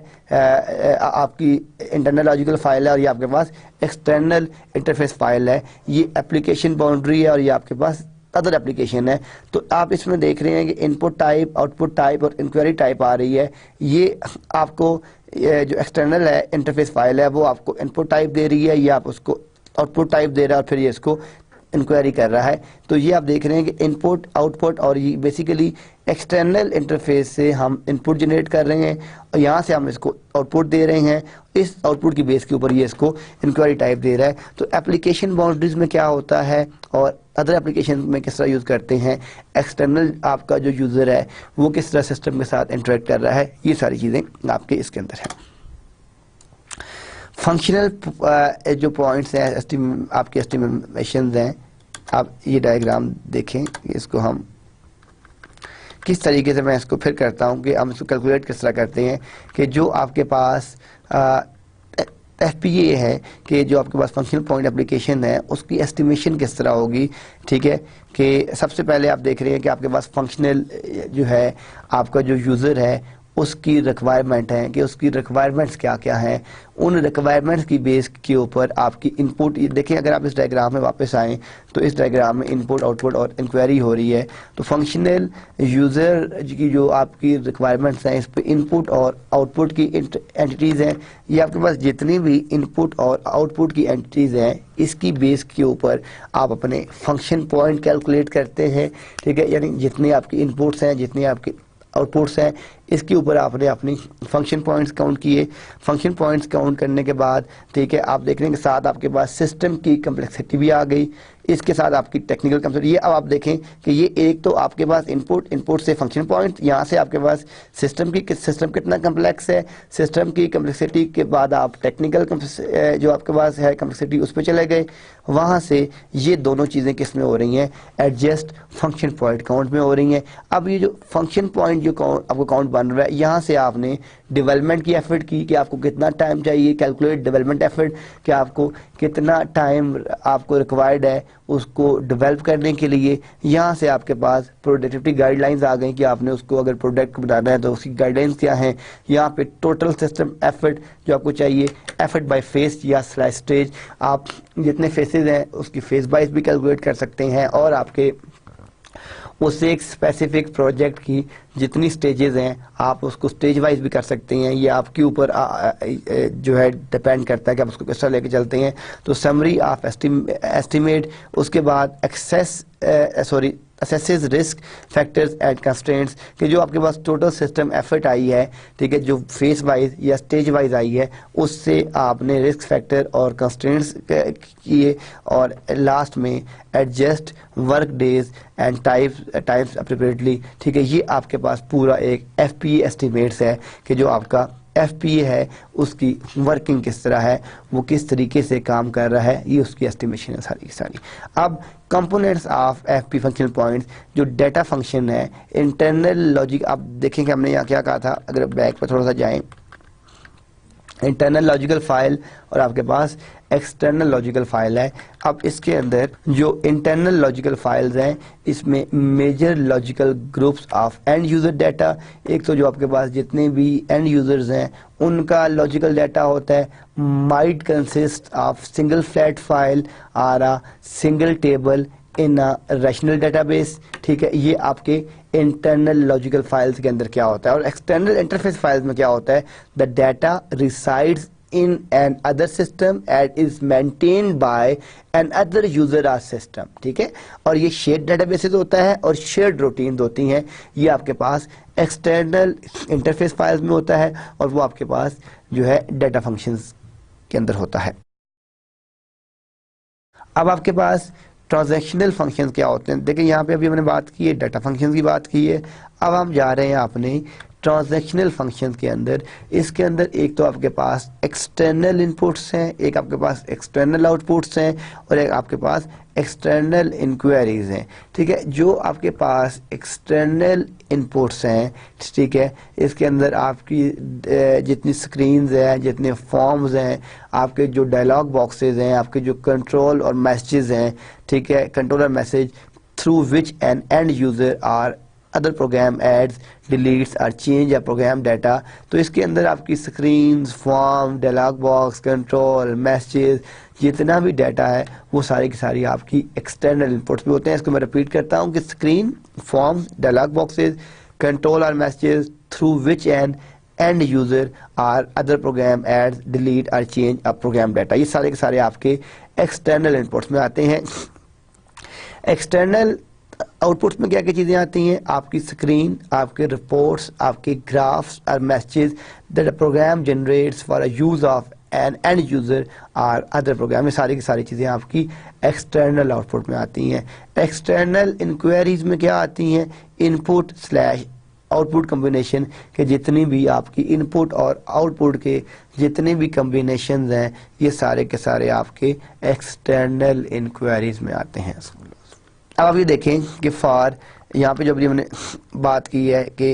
आपकी इंटरनल लॉजिकल फाइल है और ये आपके पास एक्सटर्नल इंटरफेस फाइल है। ये एप्लीकेशन बाउंड्री है और ये आपके पास अदर एप्लीकेशन है। तो आप इसमें देख रहे हैं कि इनपुट टाइप, आउटपुट टाइप और इंक्वायरी टाइप आ रही है। ये आपको जो एक्सटर्नल है इंटरफेस फाइल है वो आपको इनपुट टाइप दे रही है, ये आप उसको आउटपुट टाइप दे रहा है और फिर ये इसको इंक्वायरी कर रहा है। तो ये आप देख रहे हैं कि इनपुट, आउटपुट और ये बेसिकली एक्सटर्नल इंटरफेस से हम इनपुट जनरेट कर रहे हैं और यहाँ से हम इसको आउटपुट दे रहे हैं। इस आउटपुट की बेस के ऊपर ये इसको इंक्वायरी टाइप दे रहा है। तो एप्लीकेशन बाउंड्रीज में क्या होता है और अदर एप्लीकेशन में किस तरह यूज़ करते हैं, एक्सटर्नल आपका जो यूज़र है वो किस तरह सिस्टम के साथ इंटरेक्ट कर रहा है, ये सारी चीज़ें आपके इसके अंदर है। फंक्शनल जो पॉइंट्स हैं, आपके एस्टिमेशन हैं, आप ये डायग्राम देखें, इसको हम किस तरीके से, मैं इसको फिर करता हूँ कि हम इसको कैलकुलेट किस तरह करते हैं कि जो आपके पास FPA है कि जो आपके पास फंक्शनल पॉइंट एप्लीकेशन है उसकी एस्टिमेशन किस तरह होगी। ठीक है, कि सबसे पहले आप देख रहे हैं कि आपके पास फंक्शनल जो है आपका जो यूज़र है उसकी रिक्वायरमेंट है कि उसकी रिक्वायरमेंट्स क्या क्या हैं, उन रिक्वायरमेंट्स की बेस के ऊपर आपकी इनपुट। देखें, अगर आप इस डायग्राम में वापस आएँ तो इस डायग्राम में इनपुट आउटपुट और इंक्वायरी हो रही है। तो फंक्शनल यूज़र की जो आपकी रिक्वायरमेंट्स हैं, इस पर इनपुट और आउटपुट की एंटिटीज़ हैं। ये आपके पास जितनी भी इनपुट और आउटपुट की एंटिटीज़ हैं, इसकी बेस के ऊपर आप अपने फंक्शन पॉइंट कैलकुलेट करते हैं। ठीक है, यानी जितने आपकी इनपुट्स हैं, जितनी आपकी आउटपुट्स हैं, इसके ऊपर आपने अपनी फंक्शन पॉइंट्स काउंट किए। फंक्शन पॉइंट्स काउंट करने के बाद, ठीक है, आप देख रहे हैं कि साथ आपके पास सिस्टम की कम्प्लेक्सिटी भी आ गई, इसके साथ आपकी टेक्निकल कम्प्लेक्सिटी। ये अब आप देखें कि ये एक तो आपके पास इनपुट से फंक्शन पॉइंट, यहाँ से आपके पास सिस्टम कितना कम्प्लेक्स है, सिस्टम की कम्प्लेक्सिटी के बाद आप टेक्निकल जो आपके पास है कम्प्लेक्सिटी उस पर चले गए। वहाँ से ये दोनों चीज़ें किस में हो रही हैं, एडजस्ट फंक्शन पॉइंट काउंट में हो रही हैं। अब ये जो फंक्शन पॉइंट जो आपको काउंट बन रहा है, यहाँ से आपने डेवलपमेंट की एफर्ट की कि आपको कितना टाइम चाहिए, कैलकुलेट डेवलपमेंट एफर्ट कि आपको कितना टाइम आपको रिक्वायर्ड है उसको डेवलप करने के लिए। यहाँ से आपके पास प्रोडक्टिविटी गाइडलाइंस आ गई कि आपने उसको अगर प्रोडक्ट बनाना है तो उसकी गाइडलाइंस क्या हैं। यहाँ पे टोटल सिस्टम एफर्ट जो आपको चाहिए, एफर्ट बाय फेस या स्लाइस स्टेज, आप जितने फेसेस हैं उसकी फेस वाइज भी कैलकुलेट कर सकते हैं, और आपके उससे एक स्पेसिफिक प्रोजेक्ट की जितनी स्टेजेस हैं आप उसको स्टेज वाइज भी कर सकते हैं। ये आपके ऊपर जो है डिपेंड करता है कि आप उसको किस तरह लेके चलते हैं। तो समरी ऑफ एस्टिमेट, उसके बाद assesses risk factors and constraints कि जो आपके पास टोटल सिस्टम एफर्ट आई है, ठीक है, जो फेस वाइज या स्टेज वाइज आई है, उससे आपने रिस्क फैक्टर और कंस्ट्रेंट्स किए, और लास्ट में adjust work days and times appropriately. ठीक है, ये आपके पास पूरा एक FPA एस्टिमेट्स है कि जो आपका FPA है उसकी वर्किंग किस तरह है, वो किस तरीके से काम कर रहा है, ये उसकी एस्टिमेशन है सारी की सारी। अब components of FP functional points, जो डेटा फंक्शन है, इंटरनल लॉजिक, आप देखेंगे हमने यहाँ क्या कहा था, अगर बैक पर थोड़ा सा जाएं, इंटरनल लॉजिकल फाइल और आपके पास एक्सटर्नल लॉजिकल फाइल है। अब इसके अंदर जो इंटरनल लॉजिकल फाइल्स हैं, इसमें major logical groups of end user data, एक तो जो आपके पास जितने भी एंड यूजर्स हैं उनका लॉजिकल डाटा होता है, might consist of single flat file और a single table in a rational database. ठीक है, ये आपके इंटरनल लॉजिकल फाइल्स के अंदर क्या होता है। और एक्सटर्नल इंटरफेस फाइल्स में क्या होता है, the data resides in an other system and is maintained by another user or system। ठीक है, और ये शेयर्ड डेटाबेसेस होता है और शेयर्ड रूटीन्स होती हैं। ये आपके पास एक्सटर्नल इंटरफेस फाइल्स में होता है और वो आपके पास जो है डाटा फंक्शंस के अंदर होता है। अब आपके पास ट्रांजैक्शनल फंक्शंस क्या होते हैं, देखिए यहाँ पे अभी हमने बात की है, डाटा फंक्शंस की बात की है। अब हम जा रहे हैं अपने ट्रांजैक्शनल फंक्शंस के अंदर। इसके अंदर एक तो आपके पास एक्सटर्नल इनपुट्स हैं, एक आपके पास एक्सटर्नल आउटपुट्स हैं, और एक आपके पास एक्सटर्नल इंक्वायरीज हैं। ठीक है, जो आपके पास एक्सटर्नल इनपुट्स हैं, ठीक है, इसके अंदर आपकी जितनी स्क्रीन्स हैं, जितने फॉर्म्स हैं, आपके जो डायलॉग बॉक्सेस हैं, आपके जो कंट्रोल और मैसेजेस हैं, ठीक है, कंट्रोल और message through which an end user are other program adds deletes और चेंज या प्रोग्राम डाटा। तो इसके अंदर आपकी screens, form, dialog box, control, message, जितना भी डाटा है वो सारी की सारी आपकी एक्सटर्नल इनपुट्स भी होते हैं। इसको मैं रिपीट करता हूँ कि screen, forms, dialog boxes, control और messages through which end user are other program adds delete और चेंज अ प्रोग्राम डाटा, ये सारे के सारे आपके एक्सटर्नल इनपुट्स में आते हैं। एक्सटर्नल आउटपुट्स में क्या क्या चीज़ें आती हैं, आपकी स्क्रीन, आपके रिपोर्ट्स, आपके ग्राफ्स और messages that program generates for a use of an end user और अदर प्रोग्राम, ये सारी की सारी चीज़ें आपकी एक्सटर्नल आउटपुट में आती हैं। एक्सटर्नल इंक्वायरीज में क्या आती हैं, इनपुट स्लैश आउटपुट कम्बिनेशन के जितनी भी आपकी इनपुट और आउटपुट के जितने भी कम्बिनेशन हैं ये सारे के सारे आपके एक्सटर्नल इंक्वायरीज में आते हैं। अब आप ये देखें कि फॉर यहाँ पे जो भी हमने बात की है कि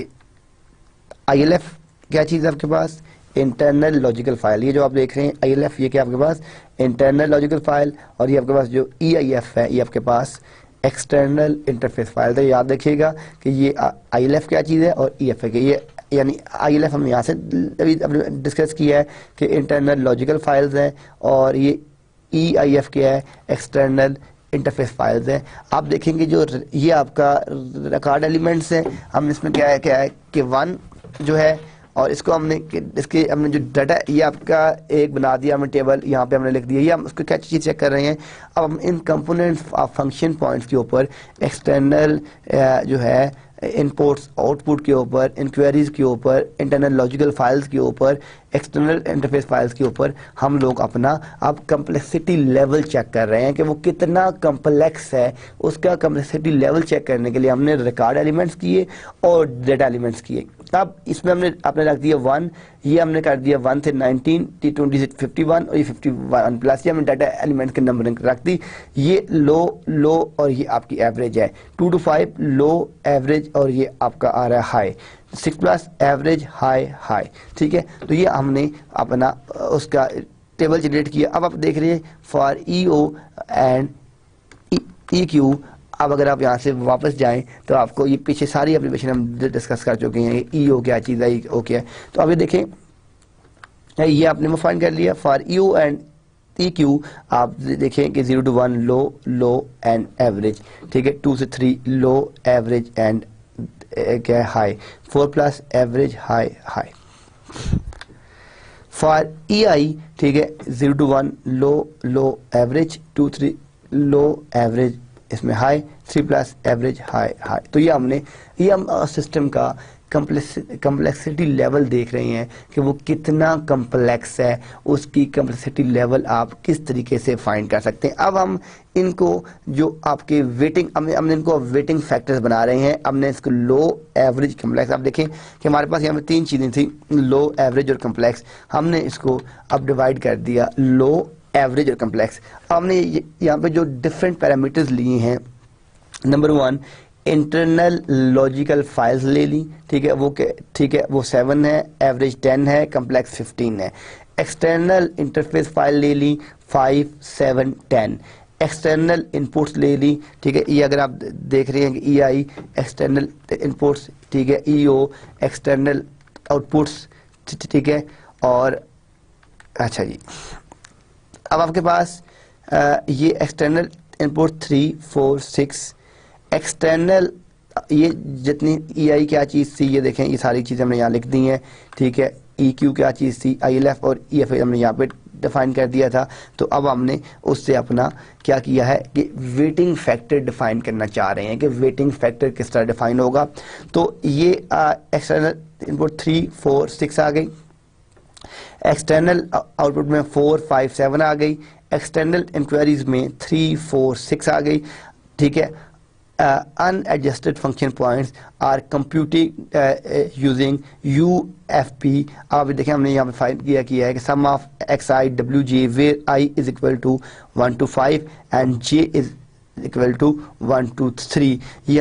ILF क्या चीज़ है आपके पास, इंटरनल लॉजिकल फाइल। ये जो आप देख रहे हैं ILF ये क्या आपके पास इंटरनल लॉजिकल फाइल, और ये आपके पास जो EIF है ये आपके पास एक्सटर्नल इंटरफेस फाइल। तो याद रखिएगा कि ये ILF क्या चीज़ है और EF है कि ये यानी ILF हमने यहाँ से अभी डिस्कस किया है कि इंटरनल लॉजिकल फाइल्स हैं, और ये EIF क्या है एक्सटर्नल इंटरफेस फाइल्स हैं। आप देखेंगे जो ये आपका रिकॉर्ड एलिमेंट्स हैं, हमने इसमें क्या है कि 1 जो है, और इसको हमने जो डाटा ये आपका एक बना दिया हमने टेबल, यहाँ पे हमने लिख दिया। ये हम उसको क्या चीज़ चेक कर रहे हैं। अब हम इन कंपोनेंट्स फंक्शन पॉइंट्स के ऊपर एक्सटर्नल जो है इनपुट्स आउटपुट के ऊपर, इंक्वायरीज के ऊपर, इंटरनल लॉजिकल फाइल्स के ऊपर, एक्सटर्नल इंटरफेस फाइल्स के ऊपर हम लोग अपना अब कम्प्लेक्सिटी लेवल चेक कर रहे हैं कि वो कितना कम्प्लेक्स है। उसका कम्प्लेक्सिटी लेवल चेक करने के लिए हमने रिकॉर्ड एलिमेंट्स किए और डेटा एलिमेंट्स किए। अब इसमें आपने रख दिया 1, ये हमने कर दिया 1 से 19, 20 से 51 और ये 51 प्लस ये हमने डाटा एलिमेंट्स के नंबरिंग रख दी। ये लो और ये आपकी एवरेज है। 2 to 5 लो एवरेज और ये आपका आ रहा है हाई। 6 plus average high. ठीक है, तो ये हमने अपना उसका टेबल जनरेट किया। अब आप देख रहे हैं फॉर EO एंड EQ। अब अगर आप यहाँ से वापस जाएं तो आपको ये पीछे सारी एप्लीकेशन हम डिस्कस कर चुके हैं। EO क्या चीज़ है, EO क्या है। तो अभी देखें ये आपने वो फाइंड कर लिया फॉर EO एंड EQ। आप देखें कि 0 to 1 लो एंड एवरेज। ठीक है, 2 से 3 लो एवरेज एंड क्या है high. 4 plus average high. For EI ठीक है 0 to 1 low average, 2 3 low average इसमें हाई, 3 प्लस एवरेज हाई। तो ये हम सिस्टम का कम्प्लेक्सिटी लेवल देख रहे हैं कि वो कितना कम्प्लेक्स है। उसकी कम्प्लेक्सिटी लेवल आप किस तरीके से फाइंड कर सकते हैं। अब हम इनको जो आपके वेटिंग हमने इनको वेटिंग फैक्टर्स बना रहे हैं। हमने इसको लो एवरेज कम्प्लेक्स, आप देखें कि हमारे पास यहाँ पे 3 चीज़ें थी, लो एवरेज और कम्प्लेक्स। हमने इसको अब डिवाइड कर दिया लो एवरेज और कम्प्लेक्स। हमने यहाँ पे जो डिफरेंट पैरामीटर्स लिए हैं, नंबर 1 इंटरनल लॉजिकल फाइल्स ले ली। ठीक है वो 7 है, एवरेज 10 है, कम्प्लेक्स 15 है। एक्सटर्नल इंटरफेस फाइल ले ली 5 7 10। एक्सटर्नल इनपुट्स ले ली। ठीक है, ये अगर आप देख रहे हैं कि EI एक्सटर्नल इनपुट्स, ठीक है, EO एक्सटर्नल आउटपुट्स। ठीक है, और अच्छा जी अब आपके पास ये एक्सटर्नल इनपुट 3 4 6 एक्सटर्नल ये जितनी EI क्या चीज़ थी ये देखें, ये सारी चीज़ें हमने यहाँ लिख दी हैं। ठीक है, EQ क्या चीज़ थी, ILF और EF हमने यहाँ पे डिफाइन कर दिया था। तो अब हमने उससे अपना क्या किया है कि वेटिंग फैक्टर डिफाइन करना चाह रहे हैं कि वेटिंग फैक्टर किस तरह डिफाइन होगा। तो ये एक्सटर्नल इनपुट 3 4 6 आ गई, एक्सटर्नल आउटपुट में 4 5 7 आ गई, एक्सटर्नल इंक्वायरीज में 3 4 6 आ गई। ठीक है, unadjusted function points are computed using UFP। आप देखें हमने यहाँ पे फाइंड किया है कि sum of xi wj where I is equal to 1 to 5 and j is equal to 1 to 3। ये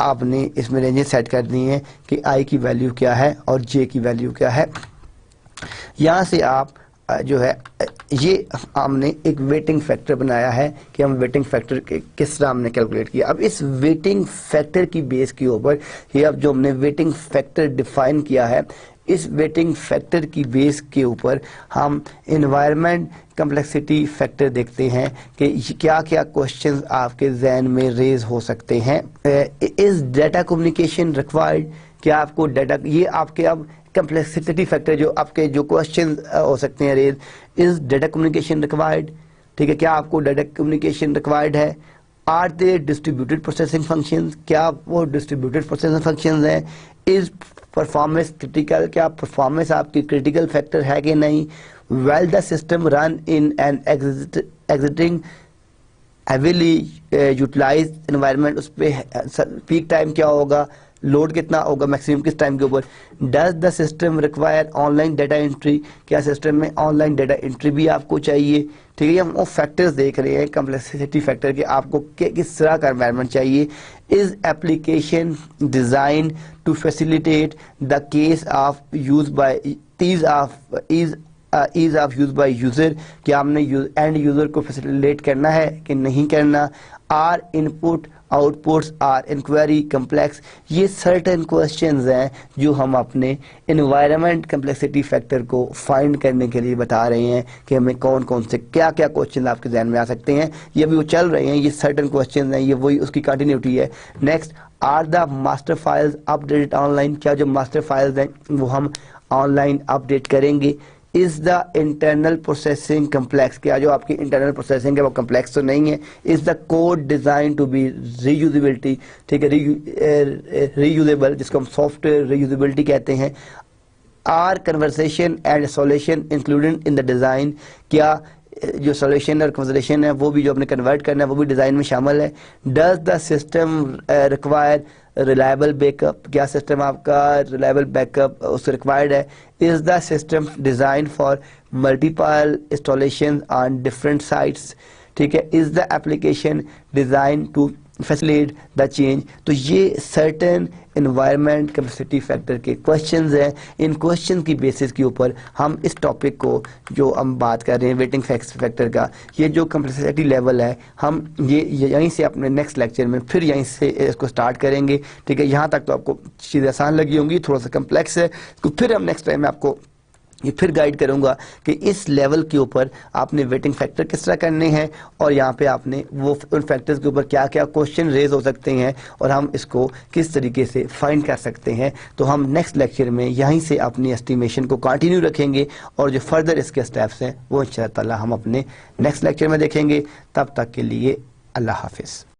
आपने इसमें रेंजेस सेट कर दी हैं कि I की वैल्यू क्या है और j की वैल्यू क्या है। यहाँ से आप जो है ये हमने एक वेटिंग फैक्टर बनाया है कि हम वेटिंग फैक्टर किस तरह हमने कैलकुलेट किया। अब इस वेटिंग फैक्टर की बेस के ऊपर ये अब जो हमने वेटिंग फैक्टर डिफाइन किया है, इस वेटिंग फैक्टर की बेस के ऊपर हम एनवायरनमेंट कम्प्लेक्सिटी फैक्टर देखते हैं कि क्या क्या क्वेश्चंस आपके जहन में रेज हो सकते हैं। इज डाटा कम्युनिकेशन रिक्वायर्ड, क्या आपको डाटा, ये आपके अब कम्प्लेक्सिटी फैक्टर जो आपके जो क्वेश्चन हो सकते हैं raise, is data communication required. ठीक है, क्या आपको डाटा कम्युनिकेशन रिक्वायर्ड है। Are they distributed processing functions, क्या वो डिस्ट्रीब्यूटेड प्रोसेसिंग फंक्शंस हैं। इज परफॉर्मेंस क्रिटिकल, क्या परफॉर्मेंस आपकी क्रिटिकल फैक्टर है कि नहीं। Well the system run in an existing heavily utilize environment, उस पर पीक टाइम क्या होगा, लोड कितना होगा मैक्सिमम किस टाइम के ऊपर। Does the system require online data entry, क्या सिस्टम में ऑनलाइन डाटा एंट्री भी आपको चाहिए। ठीक है, हम वो फैक्टर्स देख रहे हैं कम्प्लेक्सिटी फैक्टर के, आपको किस तरह का एनवायरनमेंट चाहिए। Is application design to facilitate the case of use by ease of use by user, क्या हमने एंड यूजर को फैसिलिटेट करना है कि नहीं करना। Are input outputs are inquiry complex, ये सर्टेन क्वेश्चंस हैं जो हम अपने एनवायरनमेंट कम्प्लेक्सिटी फैक्टर को फाइंड करने के लिए बता रहे हैं कि हमें कौन कौन से क्या क्या क्वेश्चन आपके ध्यान में आ सकते हैं। ये अभी वो चल रहे हैं, ये सर्टेन क्वेश्चन हैं, ये वही उसकी कंटिन्यूटी है। Next, are the master files updated online, क्या जो मास्टर फाइल्स हैं वो हम ऑनलाइन अपडेट करेंगे। Is the internal processing complex, क्या जो आपकी इंटरनल प्रोसेसिंग है वो कम्प्लेक्स तो नहीं है। Is the code design to be reusability, ठीक है, रीयूजेबल जिसको हम सॉफ्टवेयर रीयूजेबिलिटी कहते हैं। Are conversation and solution included in the design, क्या जो सॉल्यूशन और कन्वर्सेशन है वो भी जो आपने कन्वर्ट करना है वो भी डिजाइन में शामिल है। Does the system require reliable backup, क्या सिस्टम आपका रिलायबल बैकअप उससे रिक्वायर्ड है। Is the system design for multiple installation on different sites, ठीक है। Is the application design to facilitate the change. तो ये सर्टेन एनवायरनमेंट कैपेसिटी फैक्टर के क्वेश्चंस हैं। इन क्वेश्चन की बेसिस के ऊपर हम इस टॉपिक को जो हम बात कर रहे हैं वेटिंग फैक्टर का, ये जो कम्प्लेक्सिटी लेवल है, हम ये यहीं से अपने नेक्स्ट लेक्चर में फिर यहीं से इसको स्टार्ट करेंगे। ठीक है, यहाँ तक तो आपको चीज़ें आसान लगी होंगी, थोड़ा सा कम्प्लेक्स है, तो फिर हम नेक्स्ट टाइम में आपको ये फिर गाइड करूंगा कि इस लेवल के ऊपर आपने वेटिंग फैक्टर किस तरह करने हैं और यहाँ पे आपने वो उन फैक्टर्स के ऊपर क्या क्या क्वेश्चन रेज हो सकते हैं और हम इसको किस तरीके से फाइंड कर सकते हैं। तो हम नेक्स्ट लेक्चर में यहीं से अपनी एस्टिमेशन को कंटिन्यू रखेंगे और जो फर्दर इसके स्टेप्स हैं वो इंशाअल्लाह ताला हम अपने नेक्स्ट लेक्चर में देखेंगे। तब तक के लिए अल्लाह हाफिज़।